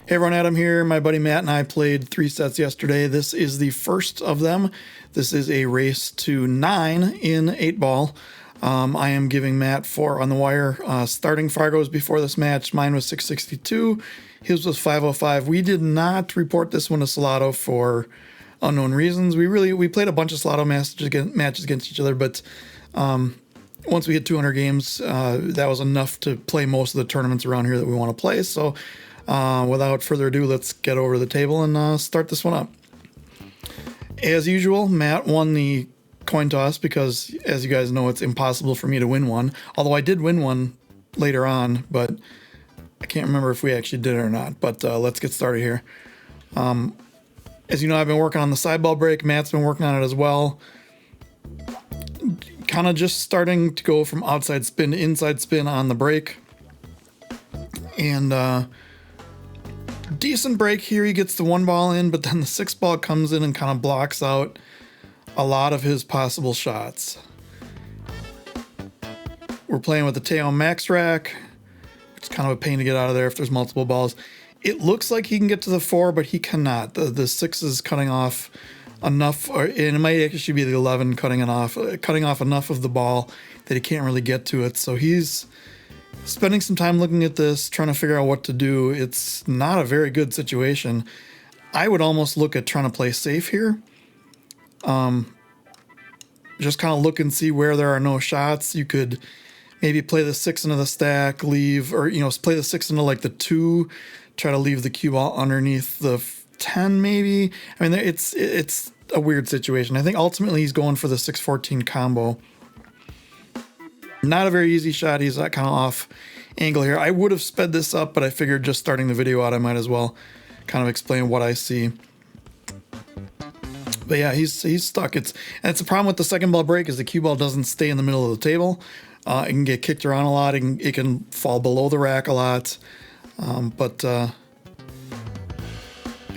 Hey everyone, Adam here. My buddy Matt and I played 3 sets yesterday. This is the first of them. This is a race to 9 in 8 ball. I am giving Matt 4 on the wire. Starting Fargo's before this match, mine was 662. His was 505. We did not report this one to Salado for unknown reasons. We played a bunch of Salado matches against each other, but once we hit 200 games, that was enough to play most of the tournaments around here that we want to play. So without further ado, let's get over to the table and start this one up. As usual, Matt won the coin toss because, as you guys know, it's impossible for me to win one. Although I did win one later on, but I can't remember if we actually did it or not. But let's get started here. As you know, I've been working on the sideball break. Matt's been working on it as well. Kind of just starting to go from outside spin to inside spin on the break. And decent break here. He gets the 1 ball in, but then the 6 ball comes in and kind of blocks out a lot of his possible shots. We're playing with the Teo Max Rack, which is kind of a pain to get out of there if there's multiple balls. It looks like he can get to the 4, but he cannot. The 6 is cutting off enough, and it might actually be the 11 cutting off enough of the ball that he can't really get to it. So he's spending some time looking at this, trying to figure out what to do. It's not a very good situation. I would almost look at trying to play safe here. Just kind of look and see where there are no shots. You could maybe play the 6 into the stack, leave, or, play the 6 into like the 2, try to leave the cue ball underneath the 10 maybe. I mean, it's a weird situation. I think ultimately he's going for the 6-14 combo. Not a very easy shot. He's that kind of off angle here. I would have sped this up, but I figured just starting the video out, I might as well kind of explain what I see. But yeah, he's stuck. It's a problem with the second ball break is the cue ball doesn't stay in the middle of the table. It can get kicked around a lot. It can fall below the rack a lot. But I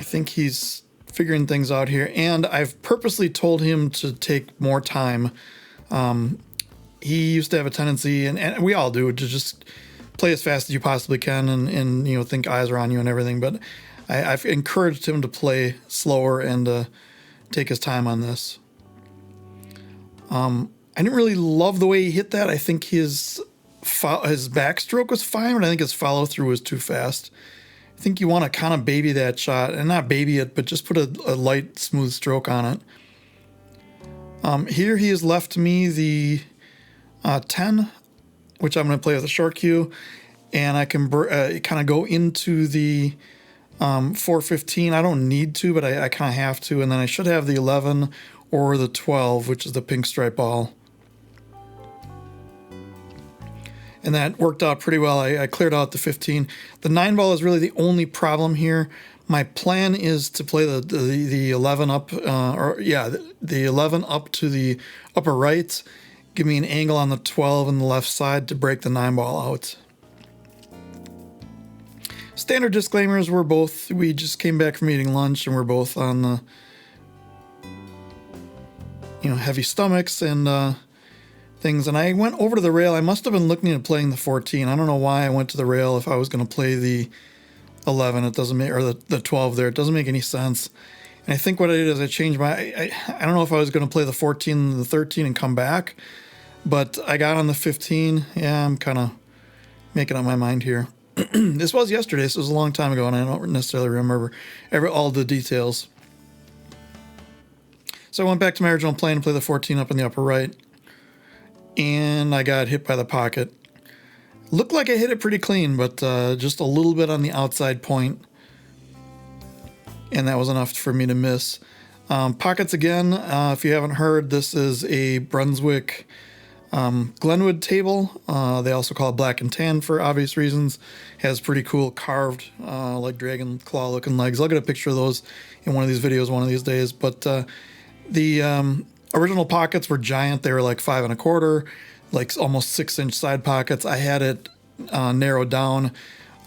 think he's figuring things out here. And I've purposely told him to take more time. He used to have a tendency, and we all do, to just play as fast as you possibly can and think eyes are on you and everything. But I've encouraged him to play slower and take his time on this. I didn't really love the way he hit that. I think his backstroke was fine, but I think his follow through was too fast. I think you want to kind of baby that shot, and not baby it, but just put a light, smooth stroke on it. Here he has left me the 10, which I'm going to play with a short cue, and I can kind of go into the 4-15. I don't need to, but I kind of have to, and then I should have the 11 or the 12, which is the pink stripe ball. And that worked out pretty well. I cleared out the 15. The 9 ball is really the only problem here. My plan is to play the 11 up, the 11 up to the upper right. Give me an angle on the 12 on the left side to break the 9 ball out. Standard disclaimers, we just came back from eating lunch and we're both on the, heavy stomachs and things. And I went over to the rail. I must have been looking at playing the 14. I don't know why I went to the rail if I was going to play the 11. It doesn't make, or the 12 there. It doesn't make any sense. And I think what I did is I changed I don't know if I was going to play the 14 and the 13 and come back, but I got on the 15. Yeah, I'm kind of making up my mind here. This was yesterday, so it was a long time ago, and I don't necessarily remember all the details. So I went back to my original plan to play the 14 up in the upper right, and I got hit by the pocket. Looked like I hit it pretty clean, but just a little bit on the outside point, and that was enough for me to miss. Pockets again, if you haven't heard, this is a Brunswick Glenwood table. They also call it black and tan for obvious reasons. Has pretty cool carved like dragon claw looking legs. I'll get a picture of those in one of these videos one of these days. But the original pockets were giant. They were like 5 1/4, like almost 6-inch side pockets. I had it narrowed down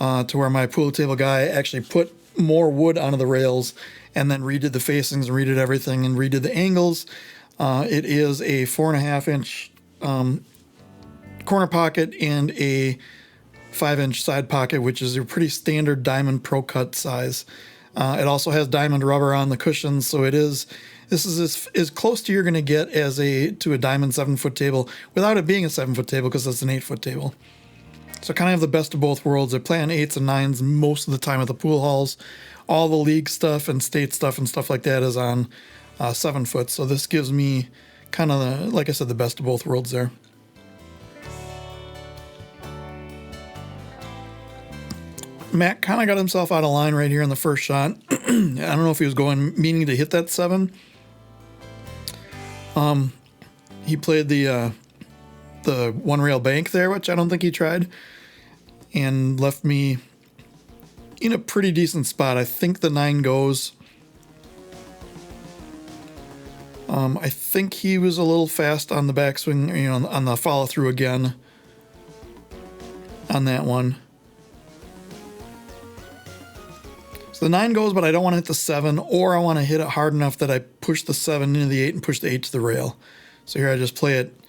to where my pool table guy actually put more wood onto the rails and then redid the facings and redid everything and redid the angles. It is a 4.5-inch corner pocket and a 5-inch side pocket, which is a pretty standard Diamond Pro Cut size. It also has diamond rubber on the cushions, so this is as close to you're going to get to a Diamond 7-foot table without it being a 7-foot table, because it's an 8-foot table. So I kind of have the best of both worlds. I play on 8s and 9s most of the time at the pool halls. All the league stuff and state stuff and stuff like that is on 7-foot. So this gives me kind of, like I said, the best of both worlds there. Matt kind of got himself out of line right here in the first shot. I don't know if he was meaning to hit that 7. He played the one rail bank there, which I don't think he tried, and left me in a pretty decent spot. I think the 9 goes. I think he was a little fast on the backswing, on the follow through again on that one. So the 9 goes, but I don't want to hit the 7, or I want to hit it hard enough that I push the 7 into the 8 and push the 8 to the rail. So here I just play it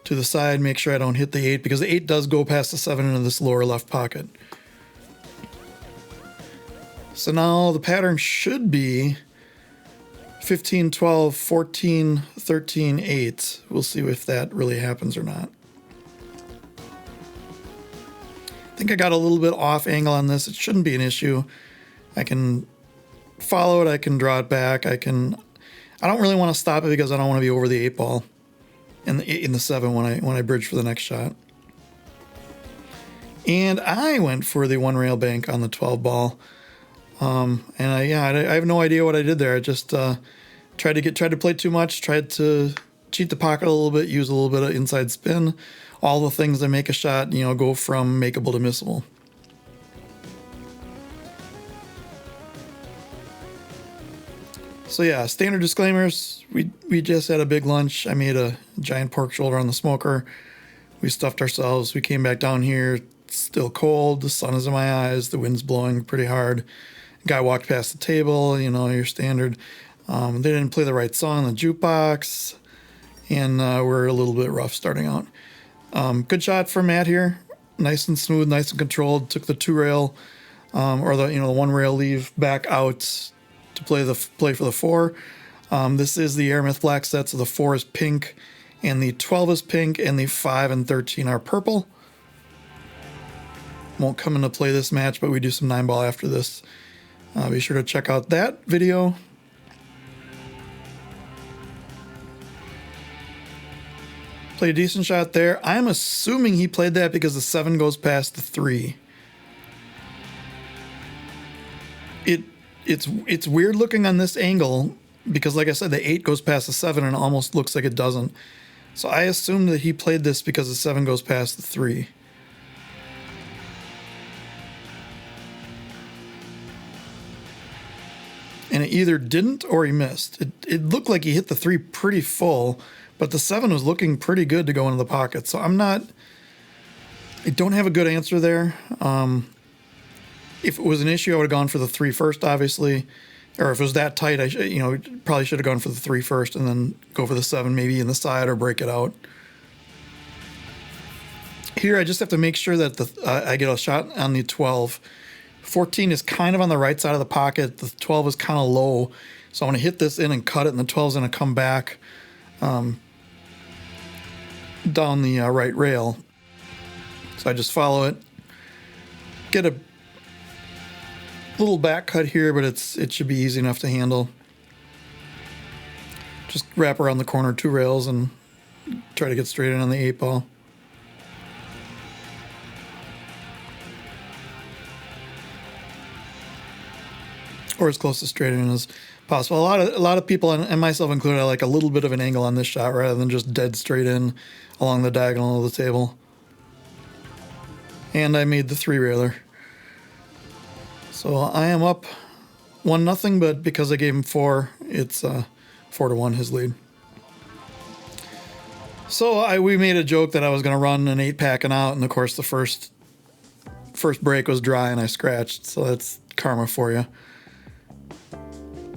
to the side, make sure I don't hit the 8, because the 8 does go past the 7 into this lower left pocket. So now the pattern should be 15, 12, 14, 13, 8. We'll see if that really happens or not. I think I got a little bit off angle on this. It shouldn't be an issue. I can follow it, I can draw it back, I don't really want to stop it because I don't want to be over the 8 ball in the 7 when I bridge for the next shot. And I went for the one rail bank on the 12 ball. And I have no idea what I did there. I just tried to play too much, tried to cheat the pocket a little bit, use a little bit of inside spin, all the things that make a shot, go from makeable to missable. So yeah, standard disclaimers. We just had a big lunch. I made a giant pork shoulder on the smoker. We stuffed ourselves. We came back down here. It's still cold. The sun is in my eyes. The wind's blowing pretty hard. Guy walked past the table. Your standard. They didn't play the right song on the jukebox, and we're a little bit rough starting out. Good shot for Matt here. Nice and smooth, nice and controlled. Took the 2 rail, or the 1 rail leave back out to play for the 4. This is the Aramith black set, so the 4 is pink, and the 12 is pink, and the 5 and 13 are purple. Won't come into play this match, but we do some 9 ball after this. Be sure to check out that video. Played a decent shot there. I'm assuming he played that because the 7 goes past the 3. It's weird looking on this angle because, like I said, the 8 goes past the 7 and it almost looks like it doesn't. So I assume that he played this because the 7 goes past the 3. And it either didn't or he missed. It looked like he hit the 3 pretty full, but the 7 was looking pretty good to go into the pocket. So I don't have a good answer there. If it was an issue, I would have gone for the 3 first, obviously. Or if it was that tight, I probably should have gone for the 3 first and then go for the 7 maybe in the side or break it out. Here, I just have to make sure that I get a shot on the 12. 14 is kind of on the right side of the pocket. The 12 is kind of low. So I want to hit this in and cut it, and the 12 is going to come back down the right rail. So I just follow it. Get a little back cut here, but it should be easy enough to handle. Just wrap around the corner 2 rails and try to get straight in on the 8 ball. Or as close to straight in as possible. A lot of people, and myself included, I like a little bit of an angle on this shot rather than just dead straight in along the diagonal of the table. And I made the 3 railer. So I am up 1-0, but because I gave him 4, it's 4-1 his lead. So we made a joke that I was going to run an 8-packing out, and of course the first break was dry and I scratched, so that's karma for you.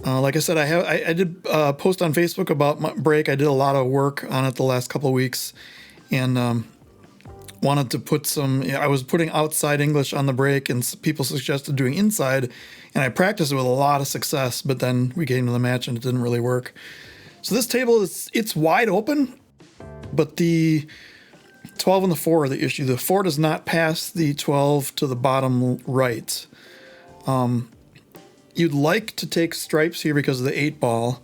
Like I said, I did post on Facebook about my break. I did a lot of work on it the last couple of weeks, and wanted to put some, I was putting outside English on the break, and people suggested doing inside, and I practiced it with a lot of success, but then we came to the match and it didn't really work. So this table it's wide open, but the 12 and the 4 are the issue. The 4 does not pass the 12 to the bottom right. You'd like to take stripes here because of the 8 ball,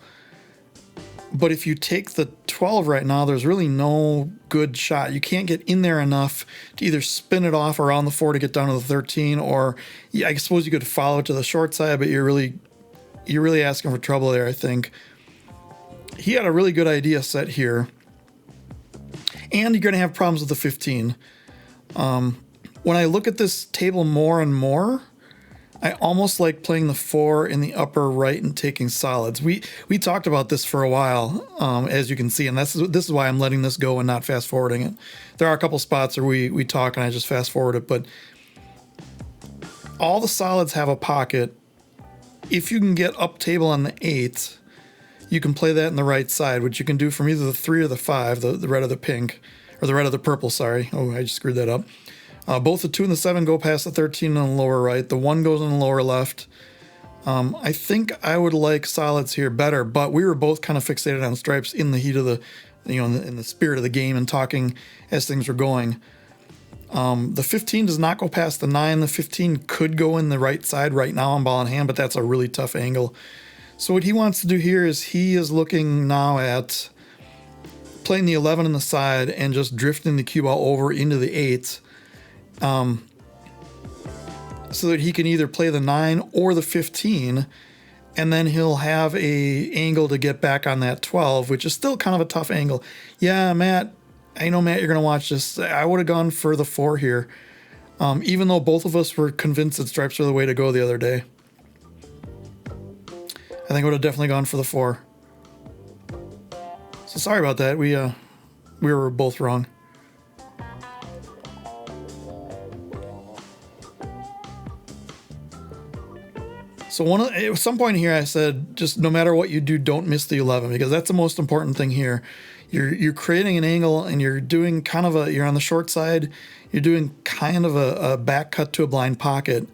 but if you take the 12 right now, there's really no good shot. You can't get in there enough to either spin it off around the 4 to get down to the 13, or yeah, I suppose you could follow it to the short side, but you're really asking for trouble there, I think. He had a really good idea set here, and you're going to have problems with the 15. When I look at this table more and more, I almost like playing the 4 in the upper right and taking solids. We talked about this for a while, as you can see, and this is why I'm letting this go and not fast forwarding it. There are a couple spots where we talk and I just fast forward it, but all the solids have a pocket. If you can get up table on the 8, you can play that in the right side, which you can do from either the 3 or the 5, the red or the pink, or the red or the purple, sorry. Oh, I just screwed that up. Both the 2 and the 7 go past the 13 on the lower right. The 1 goes on the lower left. I think I would like solids here better, but we were both kind of fixated on stripes in the heat of the, in the spirit of the game and talking as things were going. The 15 does not go past the 9. The 15 could go in the right side right now on ball in hand, but that's a really tough angle. So what he wants to do here is he is looking now at playing the 11 on the side and just drifting the cue ball over into the 8, so that he can either play the 9 or the 15, and then he'll have a angle to get back on that 12, which is still kind of a tough angle. Yeah, Matt, I know, Matt, you're going to watch this. I would have gone for the 4 here, even though both of us were convinced that stripes were the way to go the other day. I think I would have definitely gone for the 4. So sorry about that. We were both wrong. So at some point here, I said, just no matter what you do, don't miss the 11, because that's the most important thing here. You're creating an angle, and you're doing kind of you're on the short side. You're doing kind of a back cut to a blind pocket.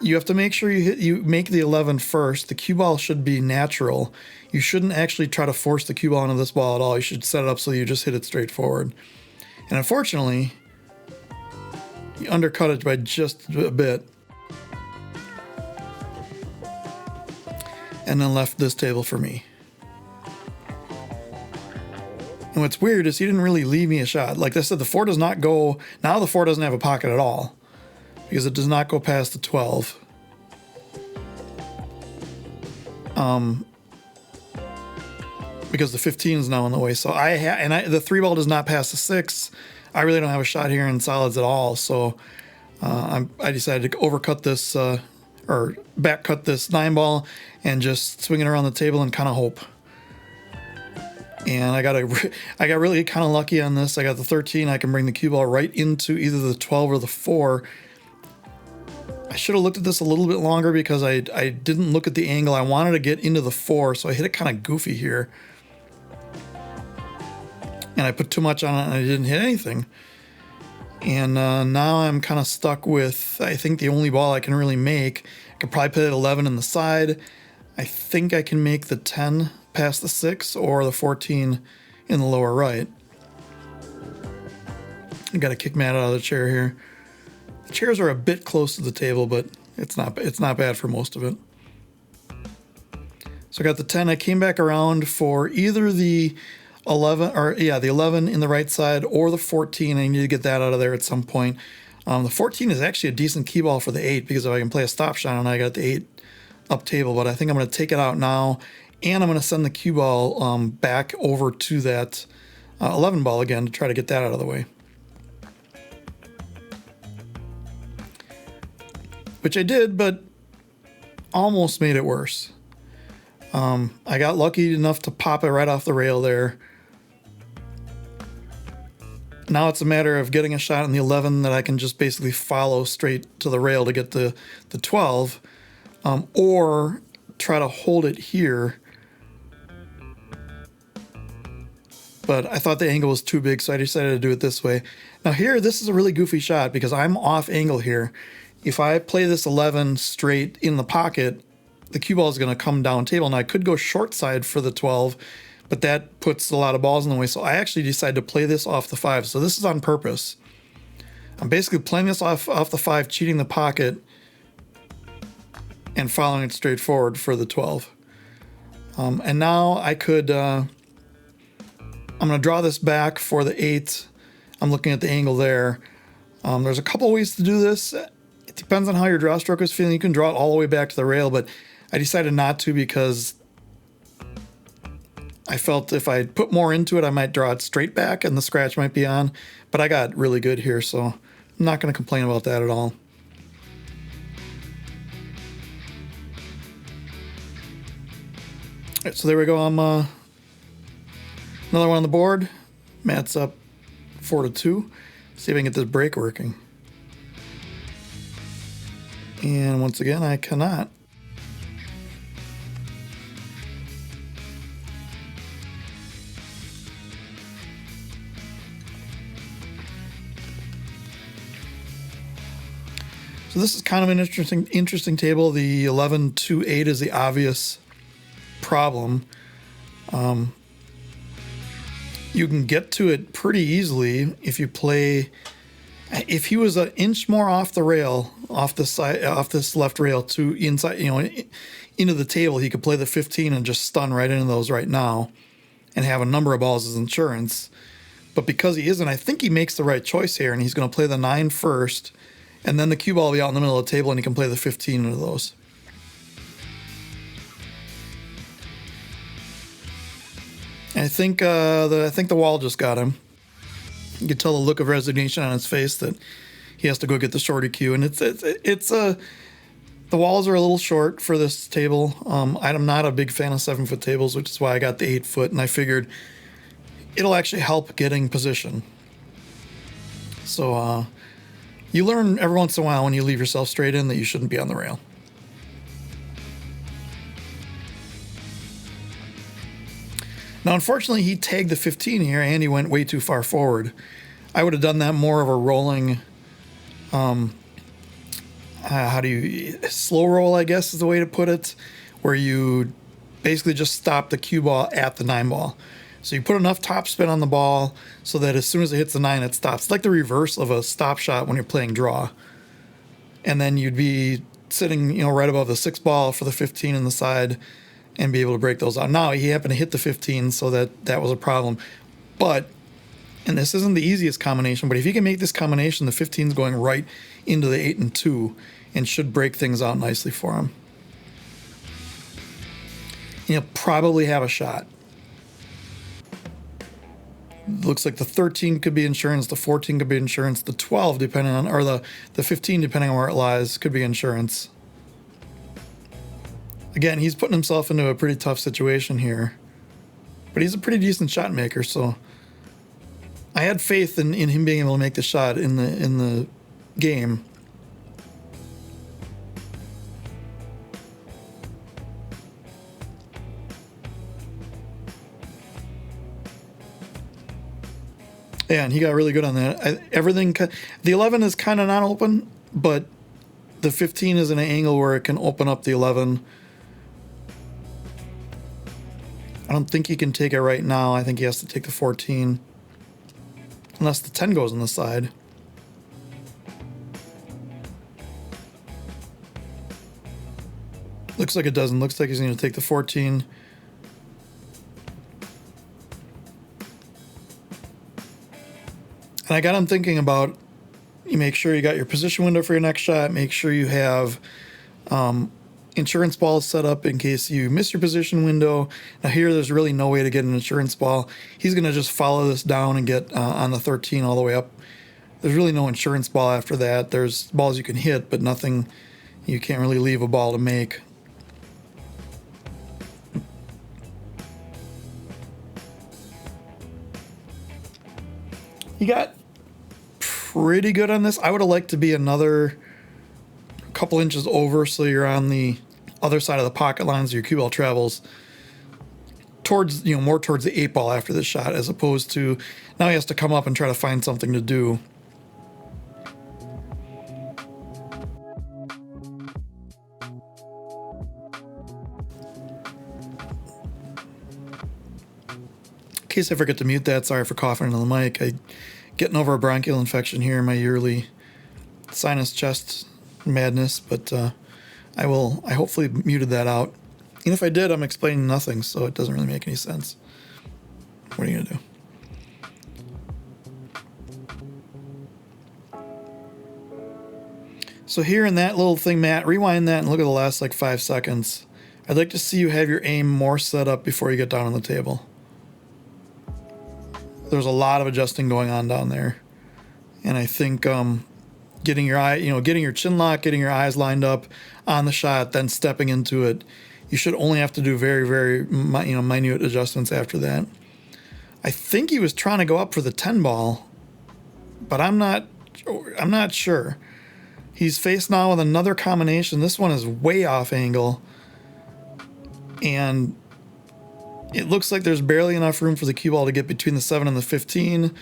You have to make sure you make the 11 first. The cue ball should be natural. You shouldn't actually try to force the cue ball into this ball at all. You should set it up so you just hit it straight forward. And unfortunately, you undercut it by just a bit. And then left this table for me. And what's weird is he didn't really leave me a shot. Like I said, the 4 does not go, now the 4 doesn't have a pocket at all, because it does not go past the 12. Because the 15 is now in the way. So the 3 ball does not pass the 6. I really don't have a shot here in solids at all. So I decided to overcut this, or back cut this 9 ball and just swing it around the table and kind of hope. And I got really kind of lucky on this. I got the 13. I can bring the cue ball right into either the 12 or the 4. I should have looked at this a little bit longer because I didn't look at the angle. I wanted to get into the 4, so I hit it kind of goofy here. And I put too much on it and I didn't hit anything. And now I'm kind of stuck with, I think, the only ball I can really make. I could probably put 11 in the side. I think I can make the 10 past the 6 or the 14 in the lower right. I got to kick Matt out of the chair here. The chairs are a bit close to the table, but it's not bad for most of it. So I got the 10. I came back around for either the 11, the 11 in the right side or the 14. I need to get that out of there at some point. The 14 is actually a decent key ball for the 8, because if I can play a stop shot and I got the 8 up table, but I think I'm going to take it out now, and I'm going to send the cue ball back over to that 11 ball again to try to get that out of the way. Which I did, but almost made it worse. I got lucky enough to pop it right off the rail there. Now it's a matter of getting a shot in the 11 that I can just basically follow straight to the rail to get the 12, or try to hold it here. But I thought the angle was too big, so I decided to do it this way. Now here, this is a really goofy shot because I'm off angle here. If I play this 11 straight in the pocket, the cue ball is going to come down table. Now I could go short side for the 12, but that puts a lot of balls in the way. So I actually decided to play this off the 5. So this is on purpose. I'm basically playing this off the 5, cheating the pocket, and following it straight forward for the 12. And now I could, I'm going to draw this back for the 8. I'm looking at the angle there. There's a couple ways to do this. It depends on how your draw stroke is feeling. You can draw it all the way back to the rail, but I decided not to because I felt if I put more into it, I might draw it straight back and the scratch might be on. But I got really good here, so I'm not going to complain about that at all. All right, so there we go. I'm another one on the board. Matt's up 4-2. See if I can get this break working. And once again, I cannot. So this is kind of an interesting table. The 11-2-8 is the obvious problem. You can get to it pretty easily if you play. If he was an inch more off the rail, off the side, off this left rail to inside, into the table, he could play the 15 and just stun right into those right now, and have a number of balls as insurance. But because he isn't, I think he makes the right choice here, and he's going to play the 9 first, and then the cue ball will be out in the middle of the table, and he can play the 15 into those. And I think the wall just got him. You can tell the look of resignation on his face that he has to go get the shorty cue, and the walls are a little short for this table. I'm not a big fan of 7-foot tables, which is why I got the 8-foot, and I figured it'll actually help getting position. So you learn every once in a while when you leave yourself straight in that you shouldn't be on the rail. Now, unfortunately, he tagged the 15 here, and he went way too far forward. I would have done that more of a rolling, slow roll, I guess is the way to put it, where you basically just stop the cue ball at the 9 ball. So you put enough top spin on the ball so that as soon as it hits the 9, it stops. It's like the reverse of a stop shot when you're playing draw. And then you'd be sitting, right above the 6 ball for the 15 in the side, and be able to break those out. Now, he happened to hit the 15, so that was a problem. But, and this isn't the easiest combination, but if you can make this combination, the 15 is going right into the 8 and 2, and should break things out nicely for him. He'll probably have a shot. Looks like the 13 could be insurance, the 14 could be insurance, the 12, depending on, or the 15, depending on where it lies, could be insurance. Again, he's putting himself into a pretty tough situation here, but he's a pretty decent shot maker, so I had faith in him being able to make the shot in the game. Yeah, and he got really good on that. The 11 is kind of not open, but the 15 is in an angle where it can open up the 11. I don't think he can take it right now. I think he has to take the 14. Unless the 10 goes on the side. Looks like it doesn't. Looks like he's going to take the 14. And I got him thinking about, you make sure you got your position window for your next shot. Make sure you have insurance balls set up in case you miss your position window. Now here, there's really no way to get an insurance ball. He's going to just follow this down and get on the 13 all the way up. There's really no insurance ball after that. There's balls you can hit, but nothing, you can't really leave a ball to make. He got pretty good on this. I would have liked to be another couple inches over, so you're on the other side of the pocket lines. Your cue ball travels towards, more towards the 8 ball after this shot, as opposed to now he has to come up and try to find something to do. case I forget to mute that, sorry for coughing into the mic. I getting over a bronchial infection here in my yearly sinus chest madness, but I hopefully muted that out. And if I did, I'm explaining nothing, so it doesn't really make any sense. What are you gonna do? So here in that little thing, Matt, rewind that and look at the last like 5 seconds. I'd like to see you have your aim more set up before you get down on the table. There's a lot of adjusting going on down there. And I think getting your chin lock, getting your eyes lined up on the shot, then stepping into it, you should only have to do very, very minute adjustments after that. I think he was trying to go up for the 10 ball, but I'm not sure. He's faced now with another combination. This one is way off angle. And it looks like there's barely enough room for the cue ball to get between the 7 and the 15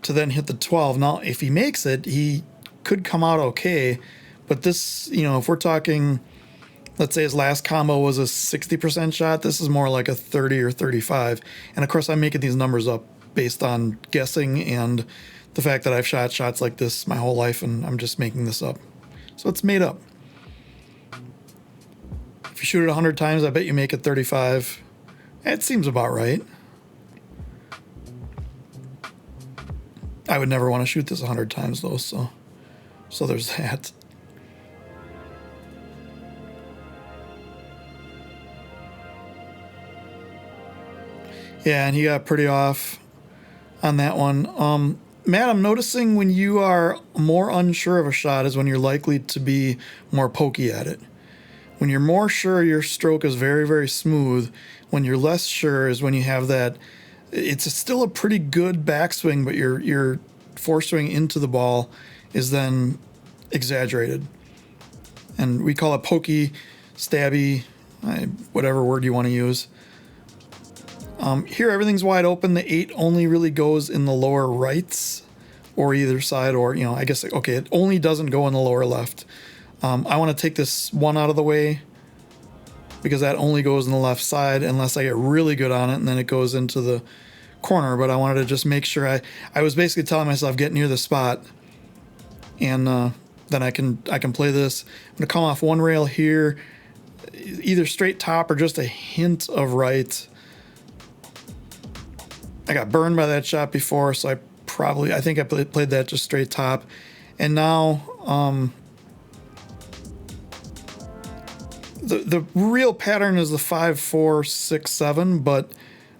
to then hit the 12. Now, if he makes it, he could come out okay. But this, if we're talking, let's say his last combo was a 60% shot, this is more like a 30 or 35. And of course, I'm making these numbers up based on guessing and the fact that I've shot shots like this my whole life, and I'm just making this up. So it's made up. If you shoot it 100 times, I bet you make it 35. It seems about right. I would never want to shoot this 100 times though, so there's that. Yeah, and he got pretty off on that one. Matt, I'm noticing when you are more unsure of a shot is when you're likely to be more pokey at it. When you're more sure, your stroke is very, very smooth. When you're less sure is when you have that. It's still a pretty good backswing, but your foreswing into the ball is then exaggerated. And we call it pokey, stabby, whatever word you want to use. Here, everything's wide open. The 8 only really goes in the lower rights or either side, or, I guess, okay, it only doesn't go in the lower left. I want to take this 1 out of the way because that only goes in the left side unless I get really good on it, and then it goes into the corner. But I wanted to just make sure I was basically telling myself, get near the spot, and then I can play this. I'm going to come off one rail here, either straight top or just a hint of right. I got burned by that shot before, so I think I played that just straight top. And now the real pattern is the 5, 4, 6, 7, but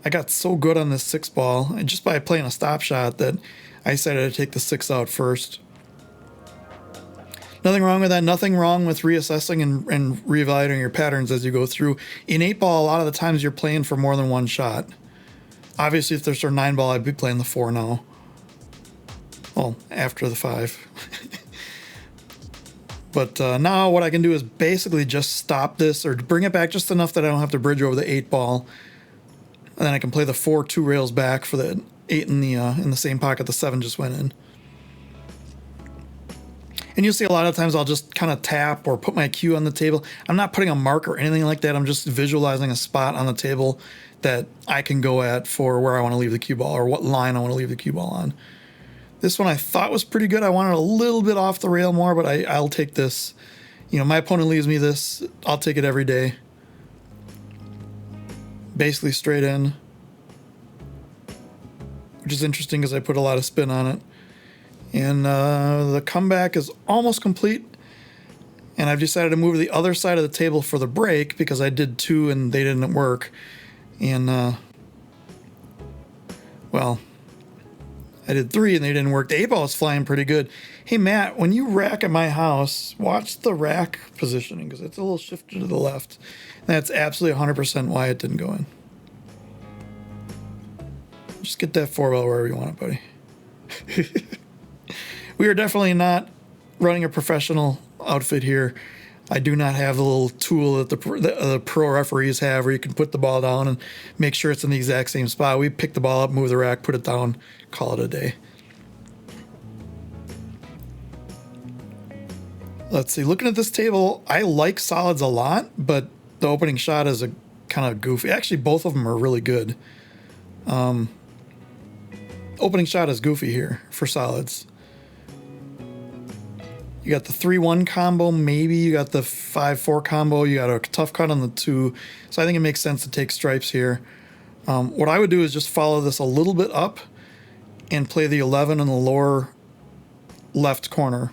I got so good on this 6 ball, and just by playing a stop shot, that I decided to take the 6 out first. Nothing wrong with that. Nothing wrong with reassessing and reevaluating your patterns as you go through. In 8 ball, a lot of the times you're playing for more than one shot. Obviously, if there's a 9 ball, I'd be playing the 4 now. Well, after the 5. But now what I can do is basically just stop this or bring it back just enough that I don't have to bridge over the 8 ball. And then I can play the 4 2 rails back for the 8 in the same pocket the 7 just went in. And you'll see a lot of times I'll just kind of tap or put my cue on the table. I'm not putting a mark or anything like that. I'm just visualizing a spot on the table that I can go at for where I want to leave the cue ball or what line I want to leave the cue ball on. This one I thought was pretty good. I wanted a little bit off the rail more, but I'll take this. My opponent leaves me this. I'll take it every day. Basically straight in, which is interesting because I put a lot of spin on it. And the comeback is almost complete. And I've decided to move to the other side of the table for the break because I did 2 and they didn't work. And, I did 3 and they didn't work. The 8 ball is flying pretty good. Hey, Matt, when you rack at my house, watch the rack positioning because it's a little shifted to the left. And that's absolutely 100% why it didn't go in. Just get that 4 ball wherever you want it, buddy. We are definitely not running a professional outfit here. I do not have the little tool that the pro referees have where you can put the ball down and make sure it's in the exact same spot. We pick the ball up, move the rack, put it down, call it a day. Let's see. Looking at this table, I like solids a lot, but the opening shot is a kind of goofy. Actually, both of them are really good. opening shot is goofy here for solids. You got the 3-1 combo, maybe you got the 5-4 combo, you got a tough cut on the 2. So I think it makes sense to take stripes here. What I would do is just follow this a little bit up and play the 11 in the lower left corner.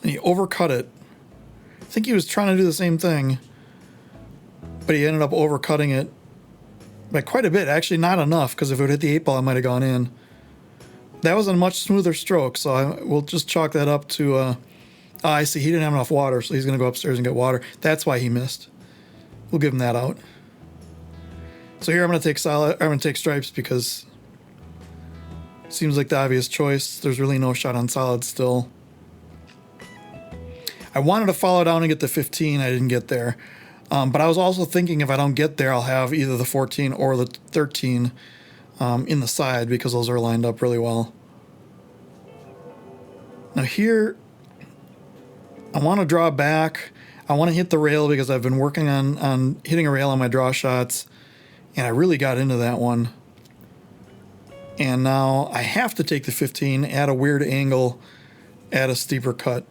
And he overcut it. I think he was trying to do the same thing, but he ended up overcutting it by quite a bit. Actually, not enough, because if it would hit the 8 ball, it might have gone in. That was a much smoother stroke, so we'll just chalk that up to... I see, he didn't have enough water, so he's going to go upstairs and get water. That's why he missed. We'll give him that out. So here I'm going to take stripes because it seems like the obvious choice. There's really no shot on solid still. I wanted to follow down and get the 15. I didn't get there. But I was also thinking if I don't get there, I'll have either the 14 or the 13 in the side because those are lined up really well. Now here, I want to draw back. I want to hit the rail because I've been working on hitting a rail on my draw shots, and I really got into that one. And now I have to take the 15 at a weird angle, at a steeper cut.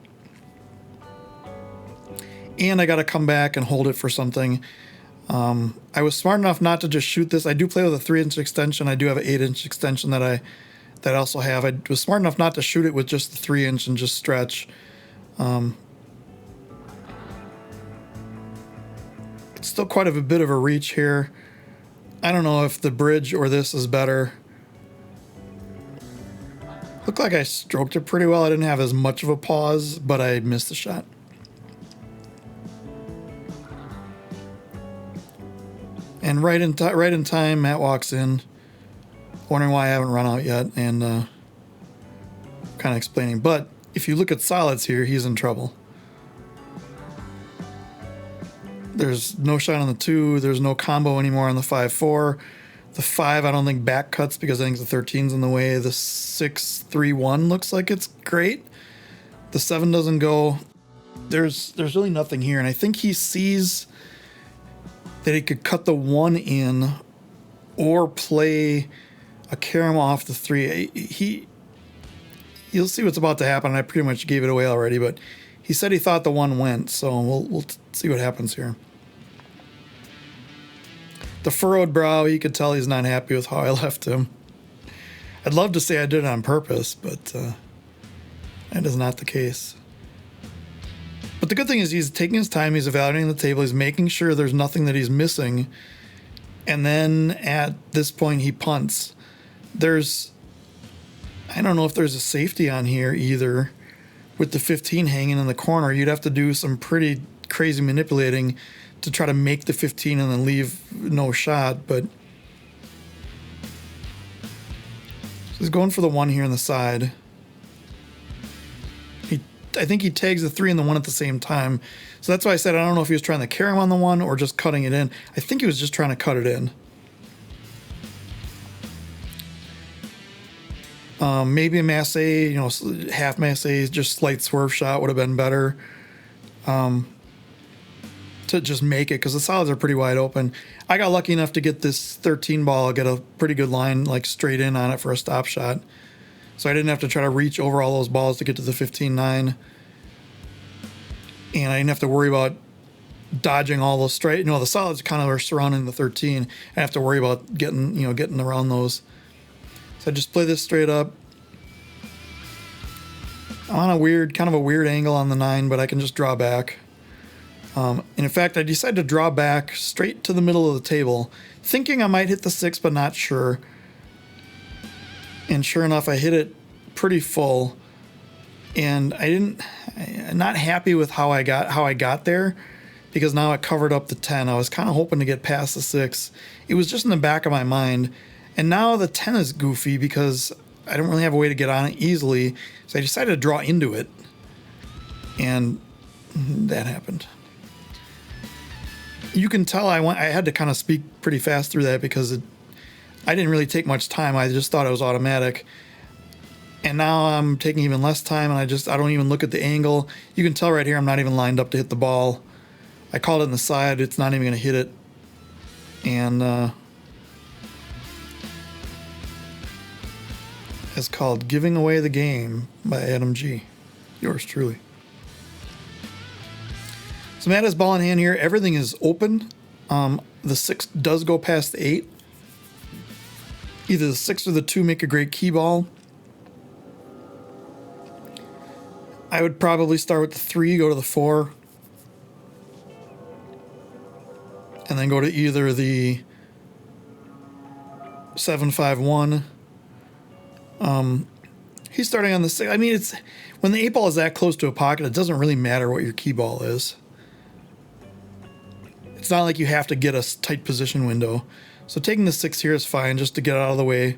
And I got to come back and hold it for something. I was smart enough not to just shoot this. I do play with a 3-inch extension. I do have an 8-inch extension that I also have. I was smart enough not to shoot it with just the 3-inch and just stretch. It's still quite a bit of a reach here. I don't know if the bridge or this is better. Looked like I stroked it pretty well. I didn't have as much of a pause, but I missed the shot. And right in time, Matt walks in, wondering why I haven't run out yet, and kind of explaining. But if you look at solids here, he's in trouble. There's no shot on the 2. There's no combo anymore on the 5-4. The 5, I don't think back cuts because I think the 13's in the way. The 6-3-1 looks like it's great. The 7 doesn't go. There's really nothing here, and I think he sees that he could cut the 1 in or play a carom off the 3. You'll see what's about to happen. I pretty much gave it away already, but he said he thought the 1 went, so we'll see what happens here. The furrowed brow, you could tell he's not happy with how I left him. I'd love to say I did it on purpose, but that is not the case. But the good thing is he's taking his time, he's evaluating the table, he's making sure there's nothing that he's missing, and then at this point he punts. I don't know if there's a safety on here either. With the 15 hanging in the corner, you'd have to do some pretty crazy manipulating to try to make the 15 and then leave no shot, but he's going for the 1 here on the side. I think he tags the 3 and the 1 at the same time. So that's why I said I don't know if he was trying to carry him on the 1 or just cutting it in. I think he was just trying to cut it in. Maybe a masse, half masse, just slight swerve shot would have been better. To just make it, because the solids are pretty wide open. I got lucky enough to get this 13 ball, get a pretty good line, like straight in on it for a stop shot. So I didn't have to try to reach over all those balls to get to the 15-9. And I didn't have to worry about dodging all those straight. The solids kind of are surrounding the 13. I have to worry about getting around those. So I just play this straight up. I'm on kind of a weird angle on the 9, but I can just draw back. And in fact, I decided to draw back straight to the middle of the table, thinking I might hit the 6, but not sure. And sure enough, I hit it pretty full. And I'm not happy with how I got there, because now it covered up the 10. I was kind of hoping to get past the 6. It was just in the back of my mind. And now the 10 is goofy because I don't really have a way to get on it easily. So I decided to draw into it. And that happened. You can tell I had to kind of speak pretty fast through that because I didn't really take much time. I just thought it was automatic. And now I'm taking even less time, and I don't even look at the angle. You can tell right here I'm not even lined up to hit the ball. I called it in the side. It's not even going to hit it. and it's called Giving Away the Game by Adam G. Yours truly. So Matt has ball in hand here. Everything is open. The 6 does go past the 8. Either the 6 or the 2 make a great key ball. I would probably start with the 3, go to the 4, and then go to either the 7, 5, 1. He's starting on the 6. I mean, it's when the 8 ball is that close to a pocket, it doesn't really matter what your key ball is. It's not like you have to get a tight position window. So taking the 6 here is fine, just to get it out of the way.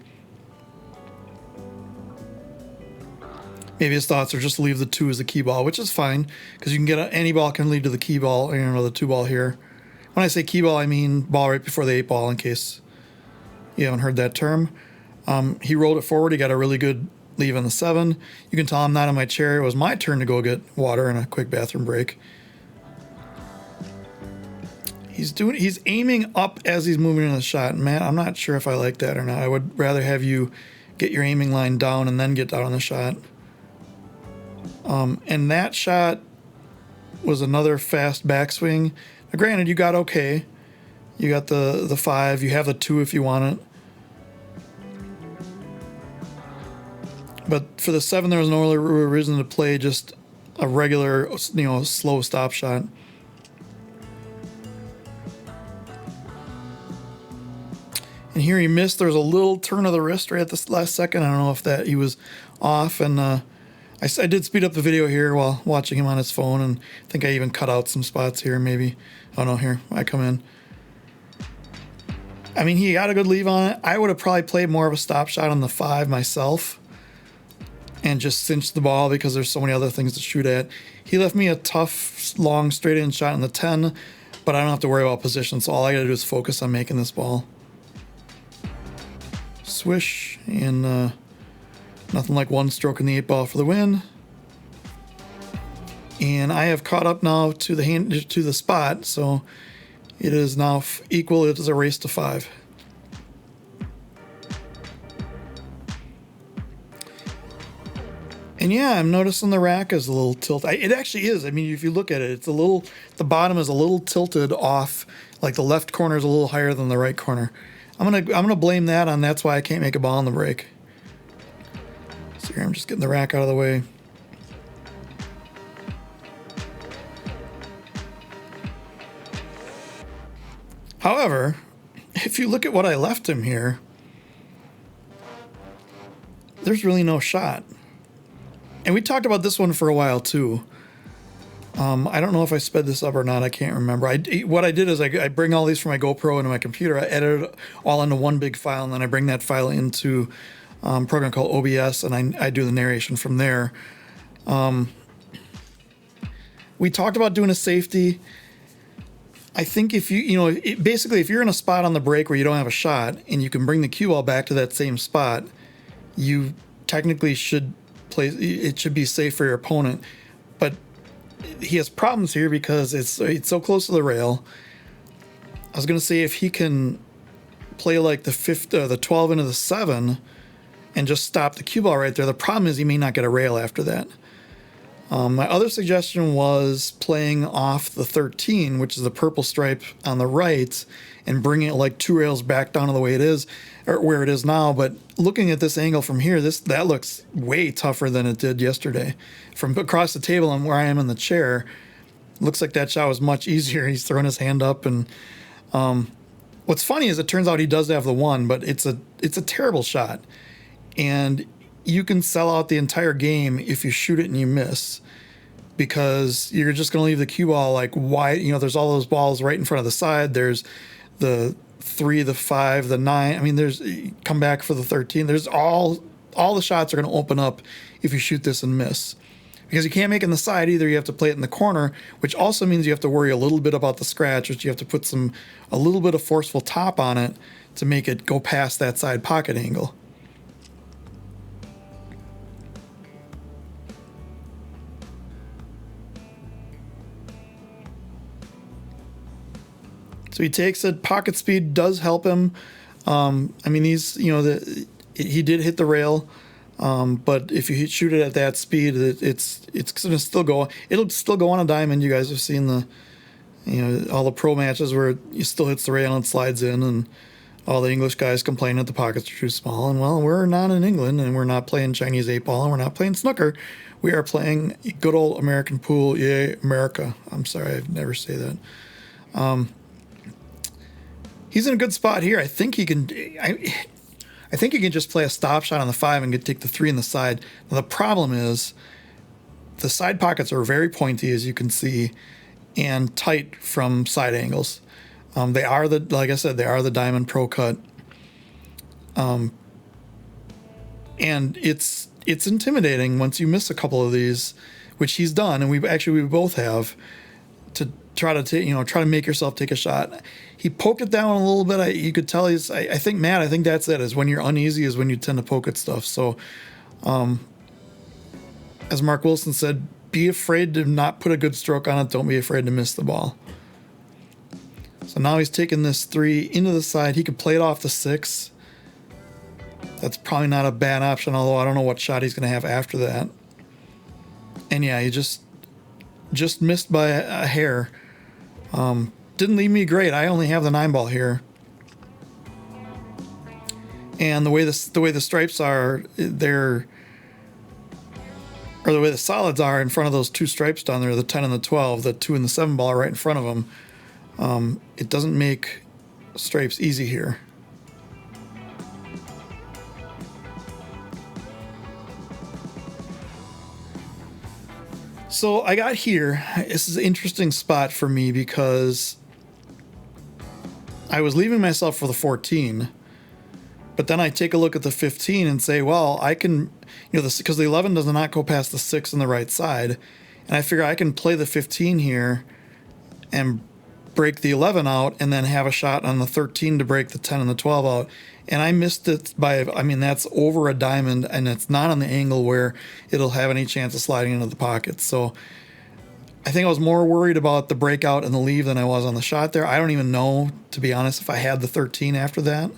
Maybe his thoughts are just leave the 2 as the key ball, which is fine, because you can get any ball can lead to the key ball, the 2 ball here. When I say key ball, I mean ball right before the 8 ball, in case you haven't heard that term. He rolled it forward. He got a really good leave on the 7. You can tell I'm not in my chair. It was my turn to go get water and a quick bathroom break. He's aiming up as he's moving in the shot. Matt, I'm not sure if I like that or not. I would rather have you get your aiming line down and then get down on the shot. And that shot was another fast backswing. Now, granted, you got okay. You got the 5. You have the 2 if you want it. But for the 7, there was no reason to play just a regular, slow stop shot. And here he missed. There was a little turn of the wrist right at the last second. I don't know if he was off. And I did speed up the video here while watching him on his phone. And I think I even cut out some spots here, maybe. Oh, no, here. I come in. I mean, he got a good leave on it. I would have probably played more of a stop shot on the 5 myself and just cinched the ball because there's so many other things to shoot at. He left me a tough, long, straight-in shot in the 10, but I don't have to worry about position, so all I got to do is focus on making this ball. Swish, and nothing like one stroke in the 8 ball for the win. And I have caught up now to the spot, so it is now equal. It is a race to 5. And yeah, I'm noticing the rack is a little tilted. It actually is. I mean, if you look at it, the bottom is a little tilted off. Like the left corner is a little higher than the right corner. I'm gonna blame that on that's why I can't make a ball on the break. So here I'm just getting the rack out of the way. However, if you look at what I left him here, there's really no shot. And we talked about this one for a while too. I don't know if I sped this up or not. I can't remember. What I did is I bring all these from my GoPro into my computer. I edit it all into one big file, and then I bring that file into a program called OBS, and I do the narration from there. We talked about doing a safety. I think if basically if you're in a spot on the break where you don't have a shot and you can bring the cue ball back to that same spot, you technically should play. It should be safe for your opponent, but he has problems here because it's so close to the rail. I was gonna say if he can play like the 12 into the 7 and just stop the cue ball right there. The problem is he may not get a rail after that. My other suggestion was playing off the 13, which is the purple stripe on the right, and bringing it like 2 rails back down to the way it is, or where it is now. But looking at this angle from here, that looks way tougher than it did yesterday. From across the table and where I am in the chair, looks like that shot was much easier. He's throwing his hand up, and what's funny is it turns out he does have the 1, but it's a terrible shot, and you can sell out the entire game if you shoot it and you miss, because you're just going to leave the cue ball like wide. There's all those balls right in front of the side. There's the 3, the 5, the 9. I mean, there's come back for the 13. There's all the shots are going to open up if you shoot this and miss, because you can't make it in the side either. You have to play it in the corner, which also means you have to worry a little bit about the scratch, which you have to put a little bit of forceful top on it to make it go past that side pocket angle. So So he takes it. Pocket speed does help him. I mean, he did hit the rail, but if you shoot it at that speed, it's gonna still go. It'll still go on a diamond. You guys have seen all the pro matches where it still hits the rail and slides in, and all the English guys complain that the pockets are too small. And well, we're not in England, and we're not playing Chinese 8-ball, and we're not playing snooker. We are playing good old American pool. Yay, America. I'm sorry, I'd never say that. He's in a good spot here. I think he can. I think he can just play a stop shot on the 5 and take the 3 in the side. Now the problem is the side pockets are very pointy, as you can see, and tight from side angles. They are like I said, they are the Diamond Pro Cut. And it's intimidating once you miss a couple of these, which he's done, and we both have, to try to make yourself take a shot. He poked it down a little bit. You could tell I think, Matt, I think that's it, is when you're uneasy is when you tend to poke at stuff. So, as Mark Wilson said, be afraid to not put a good stroke on it. Don't be afraid to miss the ball. So now he's taking this 3 into the side. He could play it off the 6. That's probably not a bad option, although I don't know what shot he's going to have after that. And yeah, he just missed by a hair. Didn't leave me great. I only have the 9-ball here. And the way the stripes are, the way the solids are in front of those 2 stripes down there, the 10 and the 12, the 2 and the 7-ball are right in front of them. It doesn't make stripes easy here. So I got here. This is an interesting spot for me because I was leaving myself for the 14, but then I take a look at the 15 and say, well, I can, because the 11 does not go past the 6 on the right side, and I figure I can play the 15 here and break the 11 out and then have a shot on the 13 to break the 10 and the 12 out. And I missed it that's over a diamond, and it's not on the angle where it'll have any chance of sliding into the pocket. So I think I was more worried about the breakout and the leave than I was on the shot there. I don't even know, to be honest, if I had the 13 after that.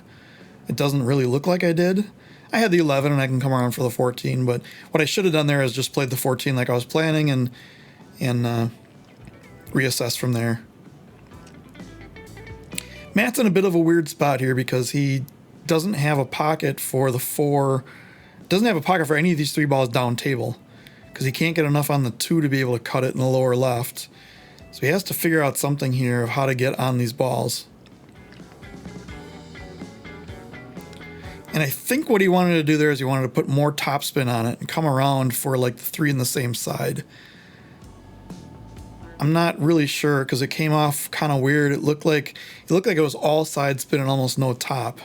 It doesn't really look like I did. I had the 11 and I can come around for the 14, but what I should have done there is just played the 14 like I was planning and reassess from there. Matt's in a bit of a weird spot here because he doesn't have a pocket for the 4, doesn't have a pocket for any of these 3 balls down table because he can't get enough on the 2 to be able to cut it in the lower left. So he has to figure out something here of how to get on these balls. And I think what he wanted to do there is he wanted to put more topspin on it and come around for like the 3 in the same side. I'm not really sure because it came off kind of weird. It looked like it was all side spin and almost no top.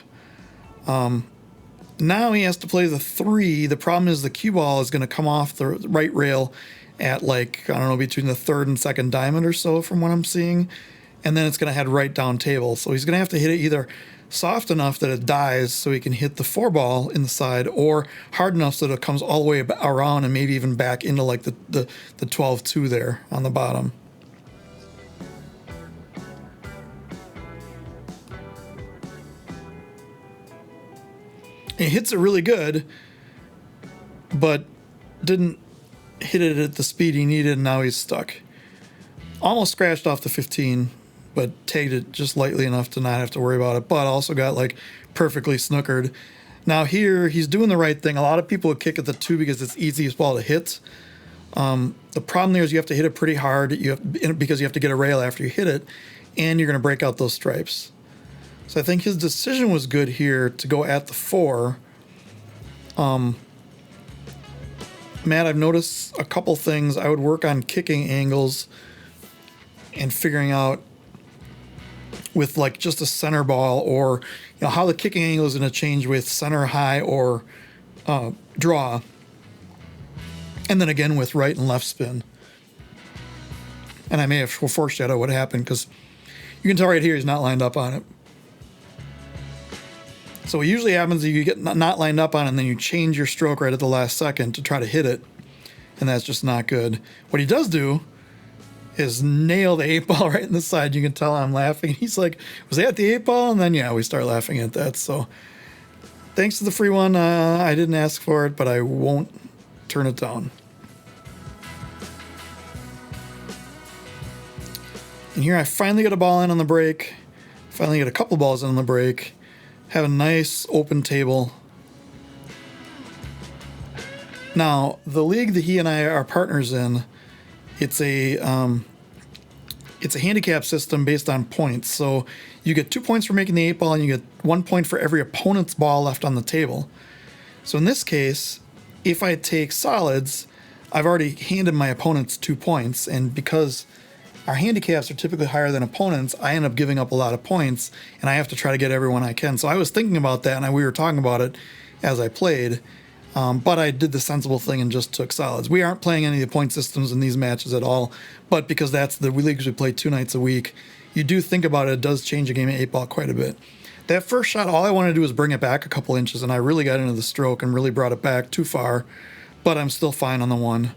Now he has to play the 3. The problem is the cue ball is going to come off the right rail at between the 3rd and 2nd diamond or so from what I'm seeing. And then it's going to head right down table. So he's going to have to hit it either soft enough that it dies so he can hit the 4-ball in the side, or hard enough so that it comes all the way around and maybe even back into like the 12-2 there on the bottom. He hits it really good, but didn't hit it at the speed he needed, and now he's stuck. Almost scratched off the 15, but tagged it just lightly enough to not have to worry about it, but also got like perfectly snookered. Now here, he's doing the right thing. A lot of people would kick at the 2 because it's the easiest ball to hit. The problem there is you have to hit it pretty hard because you have to get a rail after you hit it, and you're going to break out those stripes. So I think his decision was good here to go at the 4. Matt, I've noticed a couple things. I would work on kicking angles and figuring out with like just a center ball, or how the kicking angle is going to change with center, high, or draw. And then again with right and left spin. And I may have foreshadowed what happened because you can tell right here he's not lined up on it. So what usually happens is you get not lined up on it and then you change your stroke right at the last second to try to hit it. And that's just not good. What he does do is nail the 8-ball right in the side. You can tell I'm laughing. He's like, was that the 8-ball? And then, yeah, we start laughing at that. So thanks to the free one. I didn't ask for it, but I won't turn it down. And here I finally get a ball in on the break. Finally get a couple balls in on the break. Have a nice open table. Now, the league that he and I are partners in, it's a handicap system based on points. So you get 2 points for making the 8-ball, and you get 1 point for every opponent's ball left on the table. So in this case, if I take solids, I've already handed my opponents 2 points, and because our handicaps are typically higher than opponents, I end up giving up a lot of points, and I have to try to get everyone I can. So I was thinking about that, and we were talking about it as I played, but I did the sensible thing and just took solids. We aren't playing any of the point systems in these matches at all, but because that's the leagues we play 2 nights a week, you do think about it, it does change a game of 8-ball quite a bit. That first shot, all I wanted to do was bring it back a couple inches, and I really got into the stroke and really brought it back too far, but I'm still fine on the 1.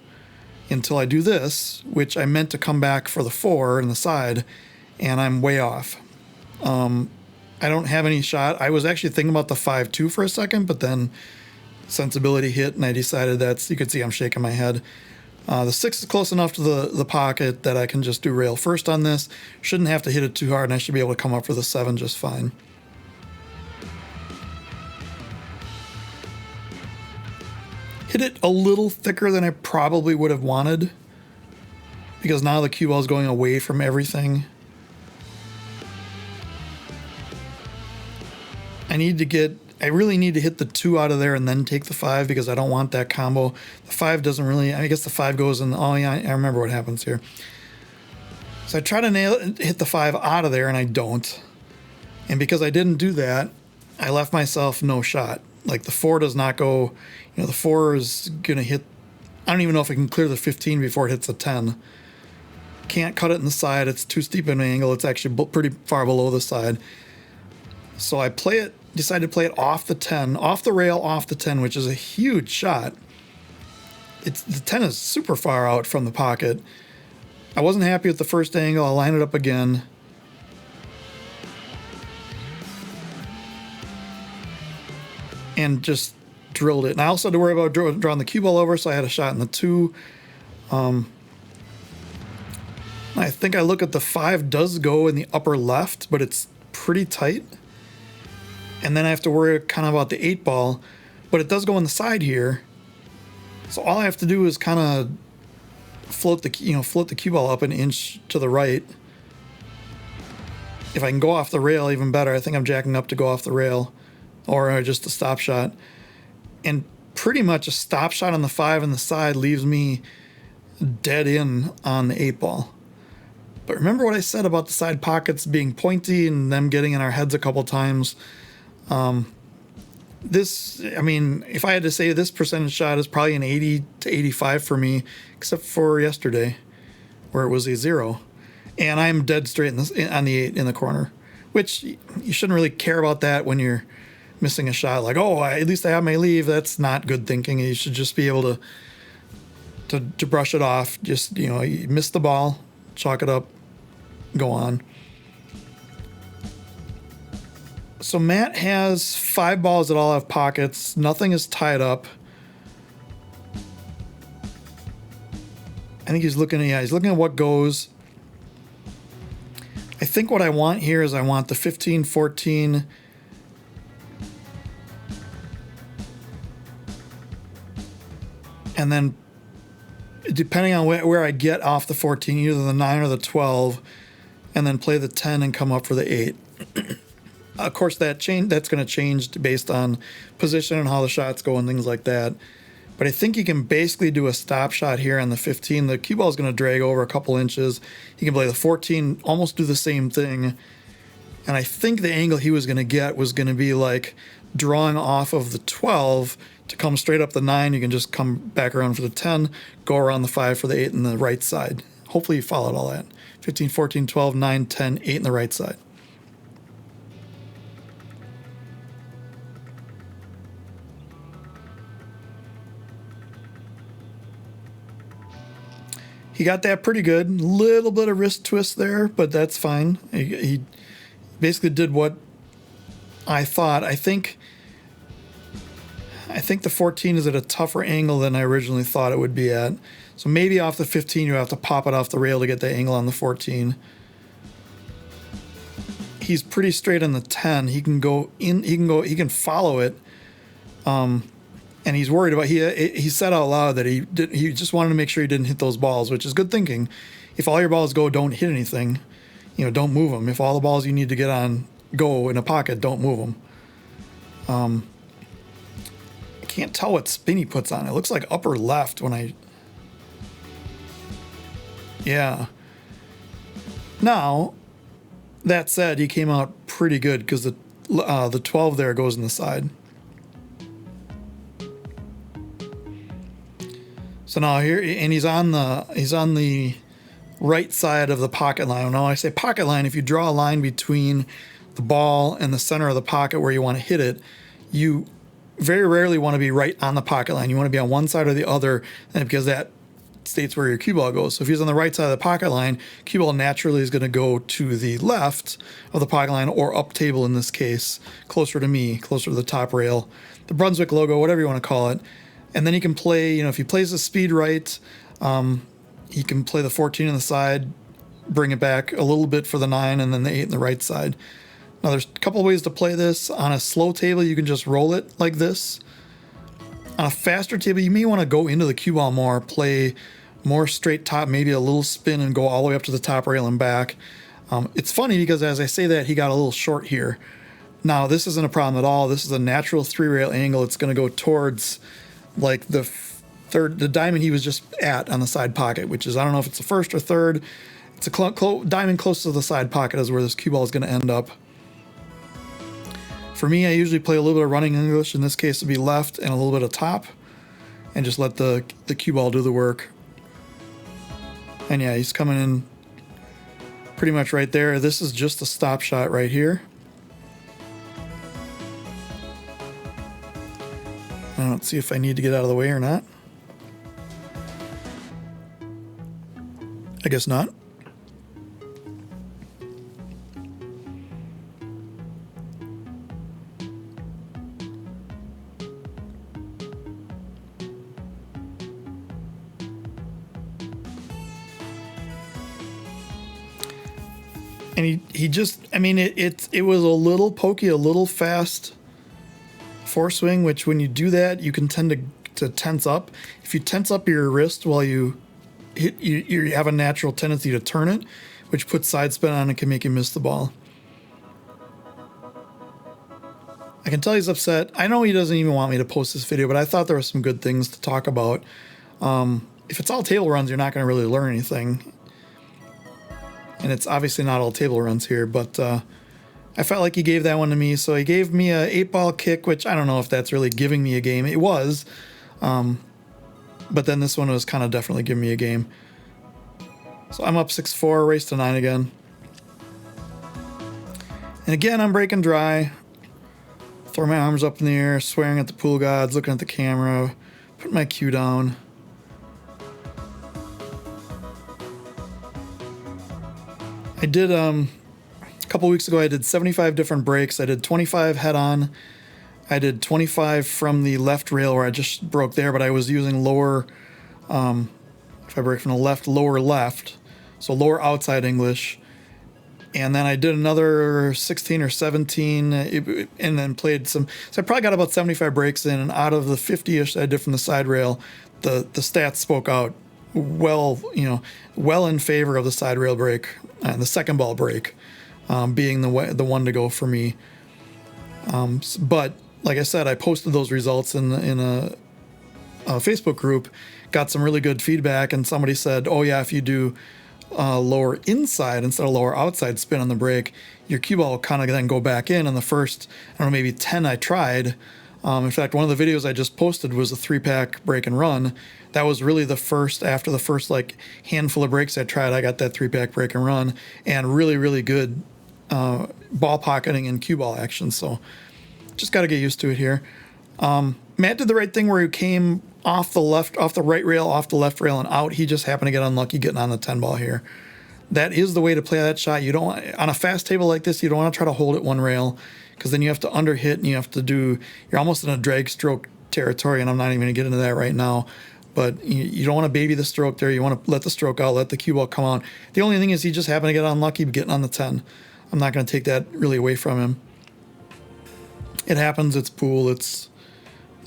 Until I do this, which I meant to come back for the 4 in the side, and I'm way off. I don't have any shot. I was actually thinking about the 5-2 for a second, but then sensibility hit, and I decided you could see I'm shaking my head. The 6 is close enough to the pocket that I can just do rail first on this. Shouldn't have to hit it too hard, and I should be able to come up for the 7 just fine. Hit it a little thicker than I probably would have wanted, because now the cue ball is going away from everything. I really need to hit the 2 out of there and then take the 5, because I don't want that combo. The 5 doesn't really, I guess the 5 goes in, oh yeah, I remember what happens here. So I try to hit the 5 out of there, and I don't. And because I didn't do that, I left myself no shot. Like the 4 does not go, the 4 is going to hit, I don't even know if I can clear the 15 before it hits the 10. Can't cut it in the side, it's too steep an angle, it's actually pretty far below the side. So I decided to play it off the 10, off the rail, off the 10, which is a huge shot. The 10 is super far out from the pocket. I wasn't happy with the first angle, I line it up again. And just drilled it. And I also had to worry about drawing the cue ball over, so I had a shot in the 2. I think I look at the 5 does go in the upper left, but it's pretty tight. And then I have to worry kind of about the 8-ball, but it does go on the side here. So all I have to do is kind of float the cue ball up an inch to the right. If I can go off the rail, even better. I think I'm jacking up to go off the rail, or just a stop shot. And pretty much a stop shot on the 5 and the side leaves me dead in on the 8-ball. But remember what I said about the side pockets being pointy and them getting in our heads a couple times. If I had to say, this percentage shot is probably an 80 to 85 for me, except for yesterday, where it was a 0. And I'm dead straight on the 8 in the corner, which you shouldn't really care about that when you're missing a shot. Like, at least I have my leave. That's not good thinking. You should just be able to brush it off. Just, you miss the ball, chalk it up, go on. So Matt has 5 balls that all have pockets. Nothing is tied up. I think he's looking at what goes. I think what I want here is I want the 15, 14. And then depending on where I get off the 14, either the 9 or the 12, and then play the 10 and come up for the 8. Of course, that's going to change based on position and how the shots go and things like that. But I think you can basically do a stop shot here on the 15. The cue ball is going to drag over a couple inches. He can play the 14, almost do the same thing. And I think the angle he was going to get was going to be like drawing off of the 12 to come straight up the 9. You can just come back around for the 10, go around the 5 for the 8 in the right side. Hopefully you followed all that. 15, 14, 12, 9, 10, 8 in the right side. he got that pretty good. Little bit of wrist twist there, but that's fine. He basically did what I thought. I think the 14 is at a tougher angle than I originally thought it would be at. So maybe off the 15 you have to pop it off the rail to get the angle on the 14. He's pretty straight on the 10. He can go in. He can follow it. And he's worried about. He said out loud that he just wanted to make sure he didn't hit those balls, which is good thinking. If all your balls go, don't hit anything. Don't move them. If all the balls you need to get on go in a pocket, don't move them. I can't tell what spin he puts on. It looks like upper left when I. Yeah. Now, that said, he came out pretty good because the 12 there goes in the side. So now here, and he's on the right side of the pocket line. Now I say pocket line, if you draw a line between the ball and the center of the pocket where you want to hit it, you very rarely want to be right on the pocket line. You want to be on one side or the other, and because that states where your cue ball goes. So if he's on the right side of the pocket line, cue ball naturally is going to go to the left of the pocket line, or up table in this case, closer to me, closer to the top rail, the Brunswick logo, whatever you want to call it. And then he can play, if he plays the speed right, he can play the 14 on the side, bring it back a little bit for the 9, and then the 8 on the right side. Now there's a couple of ways to play this. On a slow table, you can just roll it like this. On a faster table, you may want to go into the cue ball more, play more straight top, maybe a little spin and go all the way up to the top rail and back. It's funny because as I say that, he got a little short here. Now this isn't a problem at all. This is a natural 3-rail angle. It's going to go towards like the diamond he was just at on the side pocket, which is, I don't know if it's the first or third. It's a diamond close to the side pocket is where this cue ball is going to end up. For me, I usually play a little bit of running English. In this case, it would be left and a little bit of top, and just let the cue ball do the work. And yeah, he's coming in pretty much right there. This is just a stop shot right here. I don't see if I need to get out of the way or not. I guess not. And he just, I mean, it was a little pokey, a little fast foreswing, which when you do that, you can tend to tense up. If you tense up your wrist while you hit, you have a natural tendency to turn it, which puts side spin on and can make you miss the ball. I can tell he's upset. I know he doesn't even want me to post this video, but I thought there were some good things to talk about. If it's all table runs, you're not going to really learn anything. And it's obviously not all table runs here, but I felt like he gave that one to me. So he gave me a 8-ball kick, which I don't know if that's really giving me a game. It was. But then this one was kind of definitely giving me a game. So I'm up 6-4, race to 9 again. And again, I'm breaking dry. Throw my arms up in the air, swearing at the pool gods, looking at the camera, put my cue down. I did, a couple weeks ago, I did 75 different breaks. I did 25 head-on. I did 25 from the left rail where I just broke there, but I was using lower, if I break from the left, lower left, so lower outside English. And then I did another 16 or 17 and then played some. So I probably got about 75 breaks in, and out of the 50-ish that I did from the side rail, the stats spoke out well in favor of the side rail break and the second ball break being the one to go for me. But like I said, I posted those results in a Facebook group, got some really good feedback, and somebody said, oh yeah, if you do lower inside instead of lower outside spin on the break, your cue ball will kind of then go back in. And the first, I don't know, maybe 10 I tried. In fact, one of the videos I just posted was a 3-pack break and run. That was really the first, after the first like handful of breaks I tried, I got that 3-pack break and run, and really, really good ball pocketing and cue ball action. So just got to get used to it here. Matt did the right thing where he came off the right rail, off the left rail, and out. He just happened to get unlucky getting on the 10 ball here. That is the way to play that shot. You don't, on a fast table like this, you don't want to try to hold it one rail, because then you have to underhit and you have to do, you're almost in a drag stroke territory, and I'm not even going to get into that right now. But you don't want to baby the stroke there. You want to let the stroke out, let the cue ball come out. The only thing is he just happened to get unlucky getting on the 10. I'm not going to take that really away from him. It happens. It's pool. It's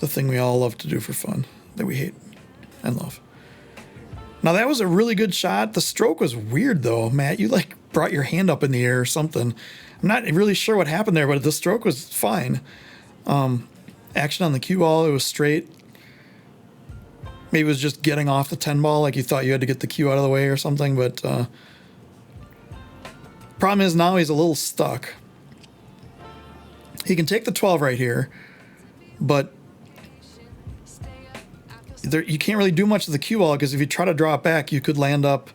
the thing we all love to do for fun, that we hate and love. Now, that was a really good shot. The stroke was weird, though. Matt, you like brought your hand up in the air or something. I'm not really sure what happened there, but the stroke was fine. Action on the cue ball, it was straight. Maybe it was just getting off the 10 ball, like you thought you had to get the cue out of the way or something, but problem is now he's a little stuck. He can take the 12 right here, but you can't really do much of the cue ball, because if you try to draw it back, you could wind up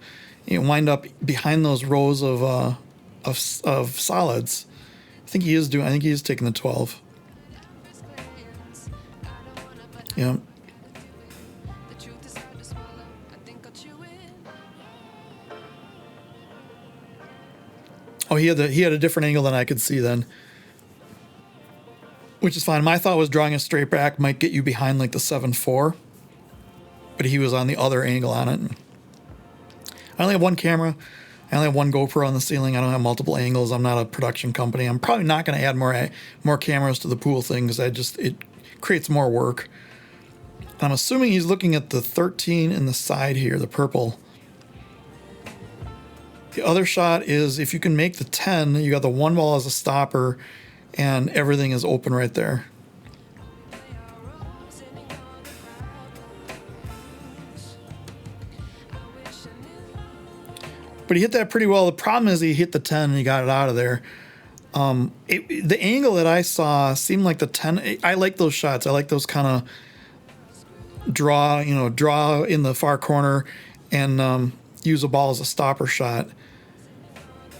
behind those rows of solids. I think he is taking the 12. Yeah. Oh, he had a different angle than I could see then, which is fine. My thought was drawing a straight back might get you behind like the 7-4, but he was on the other angle on it. I only have one camera. I only have one GoPro on the ceiling. I don't have multiple angles. I'm not a production company. I'm probably not going to add more cameras to the pool thing, because it creates more work. And I'm assuming he's looking at the 13 in the side here, the purple. The other shot is if you can make the 10, you got the 1 ball as a stopper, and everything is open right there. But he hit that pretty well. The problem is he hit the 10 and he got it out of there. The angle that I saw seemed like the 10. I like those shots. I like those kind of draw in the far corner and use a ball as a stopper shot.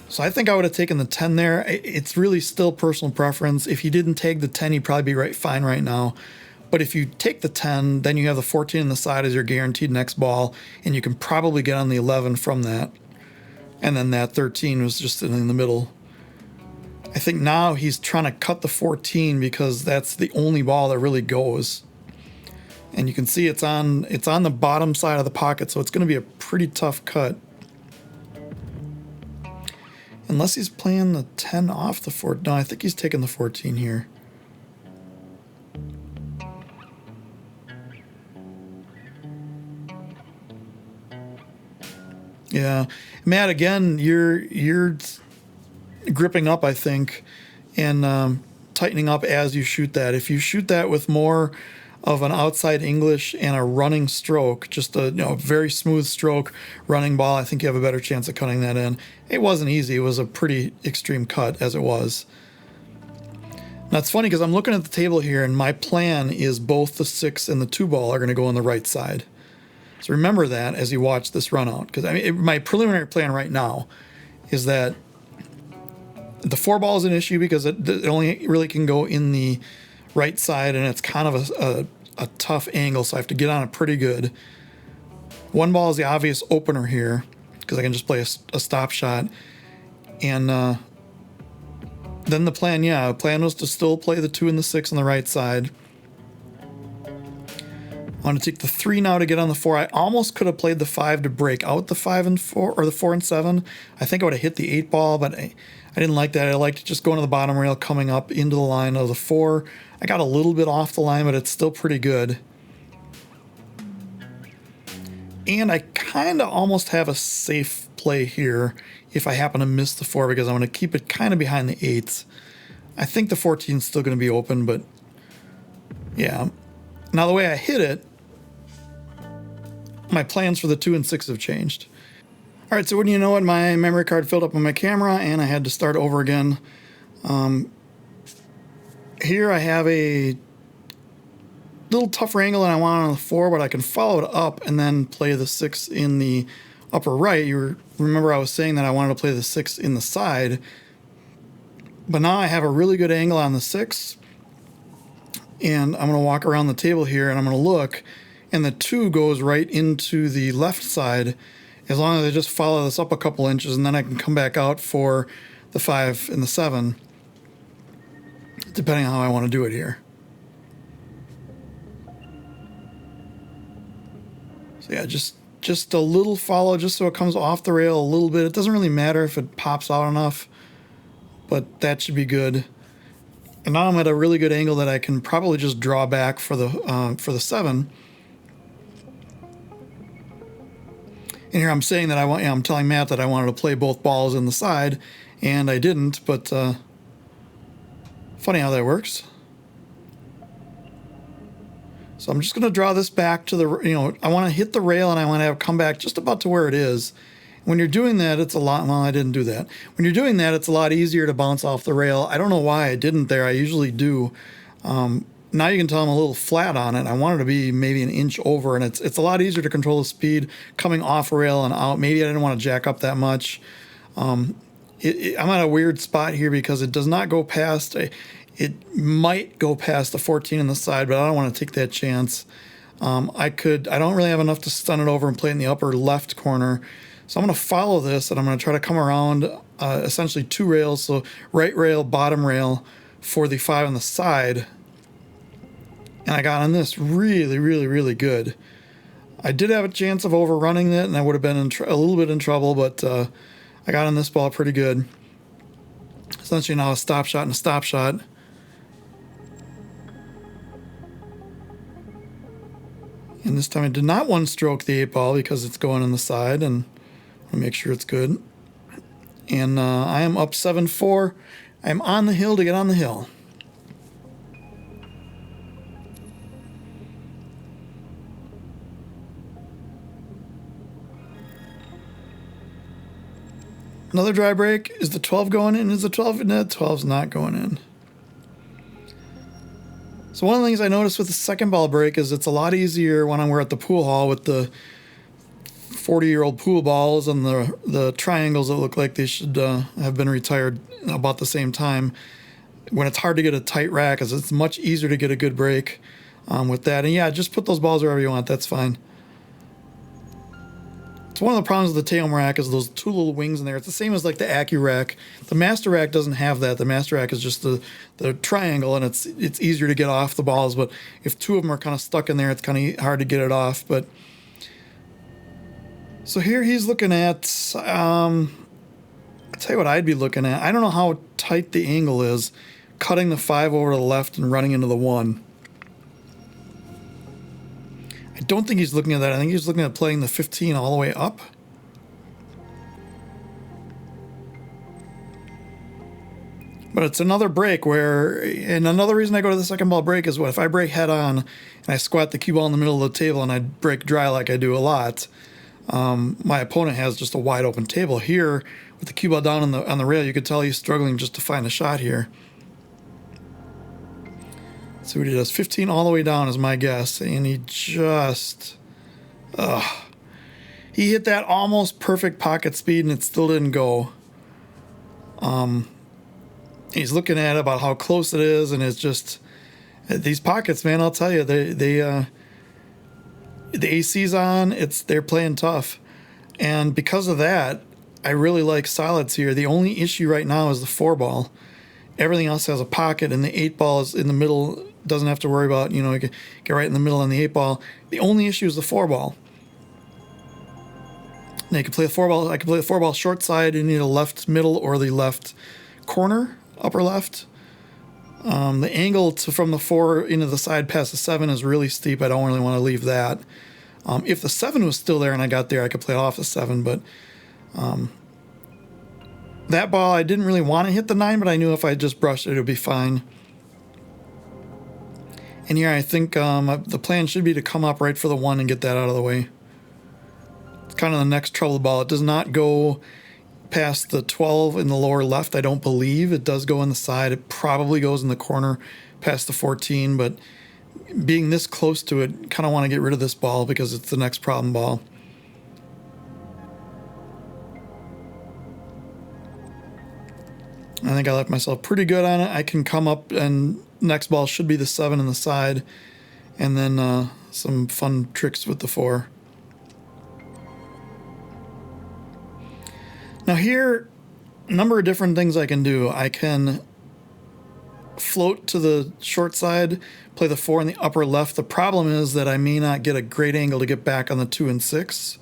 So I think I would have taken the 10 there. It's really still personal preference. If he didn't take the 10, he'd probably be fine right now. But if you take the 10, then you have the 14 on the side as your guaranteed next ball, and you can probably get on the 11 from that. And then that 13 was just in the middle. I think now he's trying to cut the 14 because that's the only ball that really goes. And you can see it's on the bottom side of the pocket, so it's going to be a pretty tough cut. Unless he's playing the 10 off the 14. No, I think he's taking the 14 here. Yeah. Matt, again, you're gripping up, I think, and tightening up as you shoot that. If you shoot that with more of an outside English and a running stroke, just a very smooth stroke, running ball, I think you have a better chance of cutting that in. It wasn't easy. It was a pretty extreme cut as it was. Now, it's funny because I'm looking at the table here, and my plan is both the 6 and the 2 ball are going to go on the right side. So remember that as you watch this run out. Because my preliminary plan right now is that the 4 ball is an issue because it only really can go in the right side, and it's kind of a tough angle, so I have to get on it pretty good. 1 ball is the obvious opener here because I can just play a stop shot. And then the plan was to still play the 2 and the 6 on the right side. I want to take the 3 now to get on the 4. I almost could have played the 5 to break out the 5 and 4, or the 4 and 7. I think I would have hit the 8 ball, but I didn't like that. I liked just going to the bottom rail, coming up into the line of the 4. I got a little bit off the line, but it's still pretty good. And I kind of almost have a safe play here if I happen to miss the 4, because I'm going to keep it kind of behind the 8s. I think the 14 is still going to be open, but yeah. Now the way I hit it, my plans for the 2 and 6 have changed. All right, so wouldn't you know it, my memory card filled up on my camera, and I had to start over again. Here I have a little tougher angle than I want on the 4, but I can follow it up and then play the 6 in the upper right. You remember I was saying that I wanted to play the 6 in the side, but now I have a really good angle on the 6. And I'm going to walk around the table here and I'm going to look, and the 2 goes right into the left side as long as I just follow this up a couple inches, and then I can come back out for the 5 and the 7, depending on how I want to do it here. So yeah, just a little follow, just so it comes off the rail a little bit. It doesn't really matter if it pops out enough, but that should be good. And now I'm at a really good angle that I can probably just draw back for the 7. And here I'm saying that I'm telling Matt that I wanted to play both balls in the side, and I didn't, but funny how that works. So I'm just going to draw this back to the, I want to hit the rail and I want to have it come back just about to where it is. When you're doing that, it's a lot, well, I didn't do that. When you're doing that, it's a lot easier to bounce off the rail. I don't know why I didn't there. I usually do. Now you can tell I'm a little flat on it. I want it to be maybe an inch over, and it's a lot easier to control the speed coming off rail and out. Maybe I didn't want to jack up that much. I'm at a weird spot here because it does not go past, it might go past the 14 on the side, but I don't want to take that chance. I don't really have enough to stun it over and play it in the upper left corner. So I'm going to follow this, and I'm going to try to come around essentially 2 rails, so right rail, bottom rail for the 5 on the side. And I got on this really, really, really good. I did have a chance of overrunning it, and I would have been a little bit in trouble, but I got on this ball pretty good. Essentially now a stop shot and a stop shot. And this time I did not one-stroke the 8-ball because it's going on the side, and I'll make sure it's good. And I am up 7-4. I'm on the hill to get on the hill. Another dry break. Is the 12 going in? Is the 12 in? No, 12's not going in. So one of the things I noticed with the second ball break is it's a lot easier when we're at the pool hall with the 40-year-old pool balls and the triangles that look like they should have been retired about the same time. When it's hard to get a tight rack, it's much easier to get a good break with that. And yeah, just put those balls wherever you want. That's fine. It's one of the problems with the Tailm rack is those 2 little wings in there. It's the same as like the AccuRack. The Master Rack doesn't have that. The Master Rack is just the triangle, and it's easier to get off the balls. But if 2 of them are kind of stuck in there, it's kind of hard to get it off. But so here he's looking at. I'll tell you what I'd be looking at. I don't know how tight the angle is, cutting the 5 over to the left and running into the 1. I don't think he's looking at that. I think he's looking at playing the 15 all the way up. But it's another break and another reason I go to the second ball break is if I break head on and I squat the cue ball in the middle of the table and I break dry like I do a lot, my opponent has just a wide open table. Here, with the cue ball down on the rail, you could tell he's struggling just to find a shot here. See what he does. 15 all the way down is my guess. And he just... he hit that almost perfect pocket speed and it still didn't go. He's looking at about how close it is, and it's just... These pockets, man, I'll tell you, the AC's on. They're playing tough. And because of that, I really like solids here. The only issue right now is the 4-ball. Everything else has a pocket, and the 8-ball is in the middle. Doesn't have to worry about, get right in the middle on the 8-ball. The only issue is the 4-ball. Now you can play the 4-ball. I can play the 4-ball short side in the left middle or the left corner, upper left. The angle from the 4 into the side past the 7 is really steep. I don't really want to leave that. If the 7 was still there and I got there, I could play it off the 7, but that ball, I didn't really want to hit the 9, but I knew if I just brushed it, it would be fine. And here I think the plan should be to come up right for the 1 and get that out of the way. It's kind of the next trouble ball. It does not go past the 12 in the lower left, I don't believe. It does go on the side. It probably goes in the corner past the 14, but being this close to it, kind of want to get rid of this ball because it's the next problem ball. I think I left myself pretty good on it. I can come up and next ball should be the 7 in the side, and then some fun tricks with the 4. Now here, a number of different things I can do. I can float to the short side, play the 4 in the upper left. The problem is that I may not get a great angle to get back on the 2 and 6.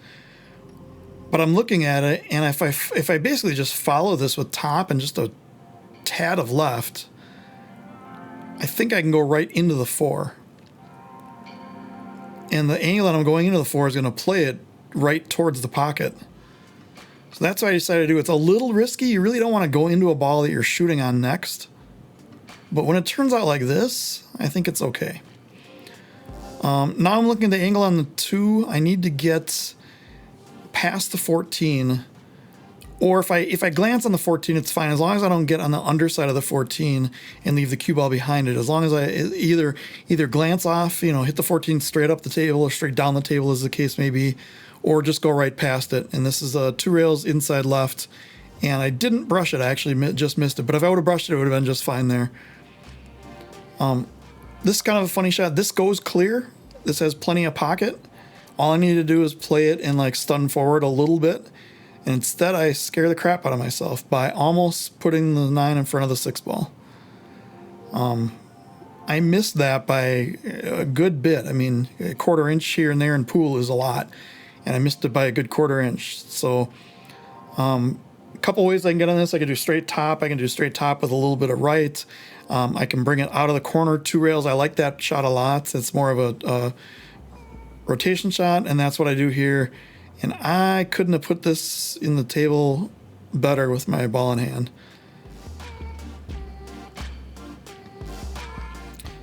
But I'm looking at it, and if I basically just follow this with top and just a tad of left, I think I can go right into the 4. And the angle that I'm going into the 4 is going to play it right towards the pocket. So that's what I decided to do. It's a little risky. You really don't want to go into a ball that you're shooting on next. But when it turns out like this, I think it's okay. Now I'm looking at the angle on the 2. I need to get past the 14. Or if I glance on the 14, it's fine. As long as I don't get on the underside of the 14 and leave the cue ball behind it. As long as I either glance off, hit the 14 straight up the table or straight down the table as the case may be, or just go right past it. And this is 2 rails inside left. And I didn't brush it. I actually just missed it. But if I would have brushed it, it would have been just fine there. This is kind of a funny shot. This goes clear. This has plenty of pocket. All I need to do is play it and stun forward a little bit. And instead I scare the crap out of myself by almost putting the 9 in front of the 6 ball. I missed that by a good bit. I mean, a 1/4 inch here and there in pool is a lot. And I missed it by a good 1/4 inch. So a couple ways I can get on this. I can do straight top. I can do straight top with a little bit of right. I can bring it out of the corner 2 rails. I like that shot a lot. It's more of a rotation shot, and that's what I do here. And I couldn't have put this in the table better with my ball in hand.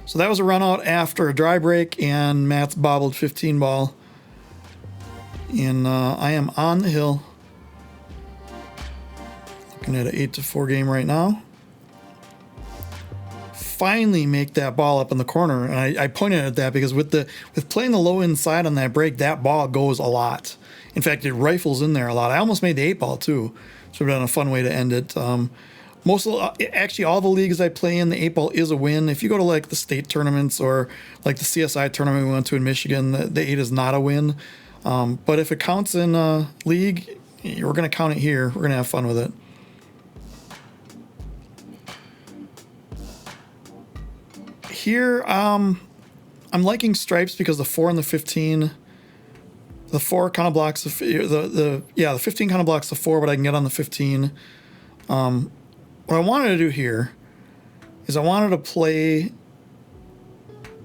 So that was a run out after a dry break and Matt's bobbled 15 ball. And I am on the hill. Looking at an 8-4 game right now. Finally make that ball up in the corner, and I pointed at that because with playing the low inside on that break, that ball goes a lot. In fact, it rifles in there a lot. I almost made the 8 ball too, so it's been a fun way to end it. Actually, all the leagues I play in, the 8 ball is a win. If you go to the state tournaments or the CSI tournament we went to in Michigan, the 8 is not a win. But if it counts in a league, we're going to count it here. We're going to have fun with it. Here, I'm liking stripes because the 4 and the 15, the 4 kind of blocks the 15 kind of blocks the 4, but I can get on the 15. What I wanted to do here is I wanted to play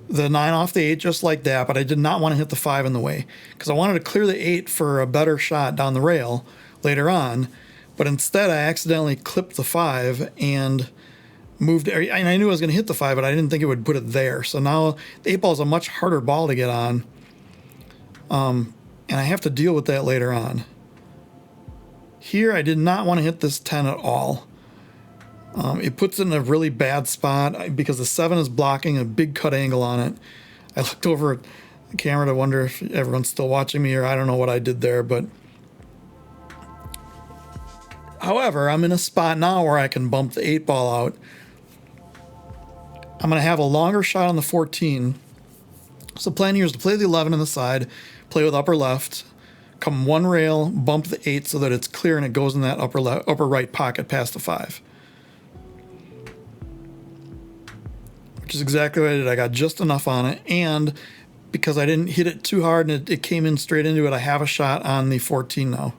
the 9 off the 8 just like that, but I did not want to hit the 5 in the way because I wanted to clear the 8 for a better shot down the rail later on. But instead, I accidentally clipped the 5 and moved, and I knew I was going to hit the 5, but I didn't think it would put it there. So now the 8 ball is a much harder ball to get on, and I have to deal with that later on. Here, I did not want to hit this 10 at all. It puts it in a really bad spot because the 7 is blocking a big cut angle on it. I looked over at the camera to wonder if everyone's still watching me, or I don't know what I did there, but however, I'm in a spot now where I can bump the 8 ball out. I'm going to have a longer shot on the 14. So the plan here is to play the 11 on the side, play with upper left, come 1 rail, bump the 8 so that it's clear and it goes in that upper right pocket past the 5. Which is exactly what I did. I got just enough on it, and because I didn't hit it too hard and it came in straight into it, I have a shot on the 14 now.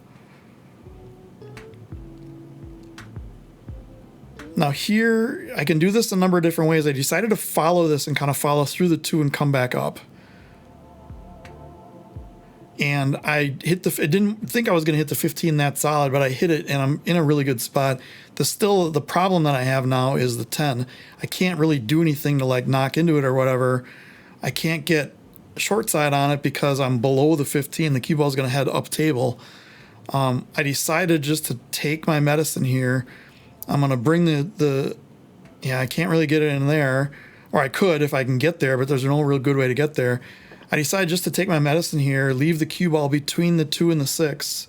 Now here, I can do this a number of different ways. I decided to follow this and kind of follow through the 2 and come back up. And I didn't think I was going to hit the 15 that solid, but I hit it and I'm in a really good spot. The problem that I have now is the 10. I can't really do anything to knock into it or whatever. I can't get short side on it because I'm below the 15. The cue ball is going to head up table. I decided just to take my medicine here. I'm going to bring I can't really get it in there, or I could if I can get there, but there's no real good way to get there. I decided just to take my medicine here, leave the cue ball between the 2 and the 6,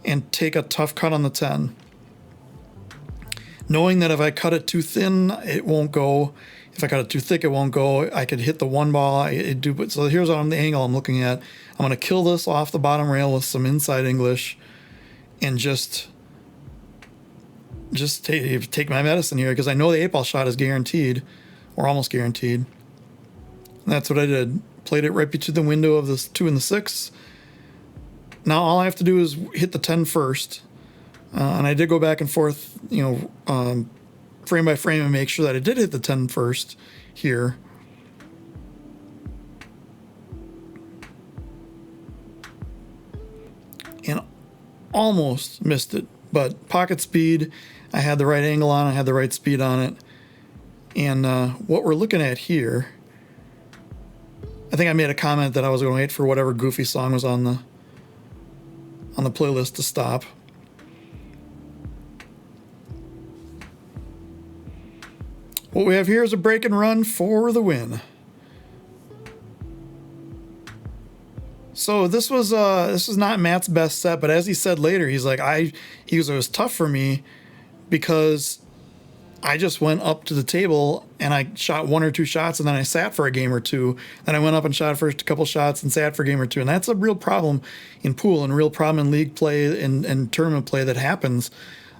and take a tough cut on the 10. Knowing that if I cut it too thin, it won't go, if I cut it too thick, it won't go. I could hit the one ball. So here's on the angle I'm looking at. I'm going to kill this off the bottom rail with some inside English, and just take my medicine here, because I know the 8-ball shot is guaranteed, or almost guaranteed. And that's what I did. Played it right between the window of the 2 and the 6. Now all I have to do is hit the 10 first. And I did go back and forth, frame by frame, and make sure that I did hit the 10 first here. And almost missed it, but pocket speed, I had the right angle on, I had the right speed on it. And what we're looking at here, I think I made a comment that I was going to wait for whatever goofy song was on the playlist to stop. What we have here is a break and run for the win. So this was not Matt's best set, but as he said later, he's like, it was tough for me because I just went up to the table and I shot 1 or 2 shots, and then I sat for a game or two. Then I went up and shot first a couple shots and sat for a game or two. And that's a real problem in pool, and a real problem in league play and tournament play that happens.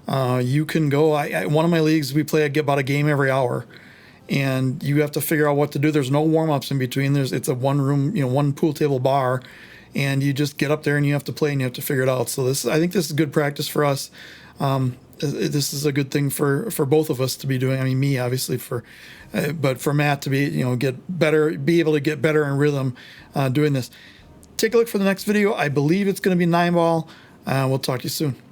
You can go, one of my leagues, we play about a game every hour, and you have to figure out what to do. There's no warm-ups in between. It's a one room, one pool table bar, and you just get up there and you have to play and you have to figure it out. So I think this is good practice for us. This is a good thing for both of us to be doing. I mean, me obviously, but for Matt to be, get better, be able to get better in rhythm doing this. Take a look for the next video. I believe it's going to be 9-ball. We'll talk to you soon.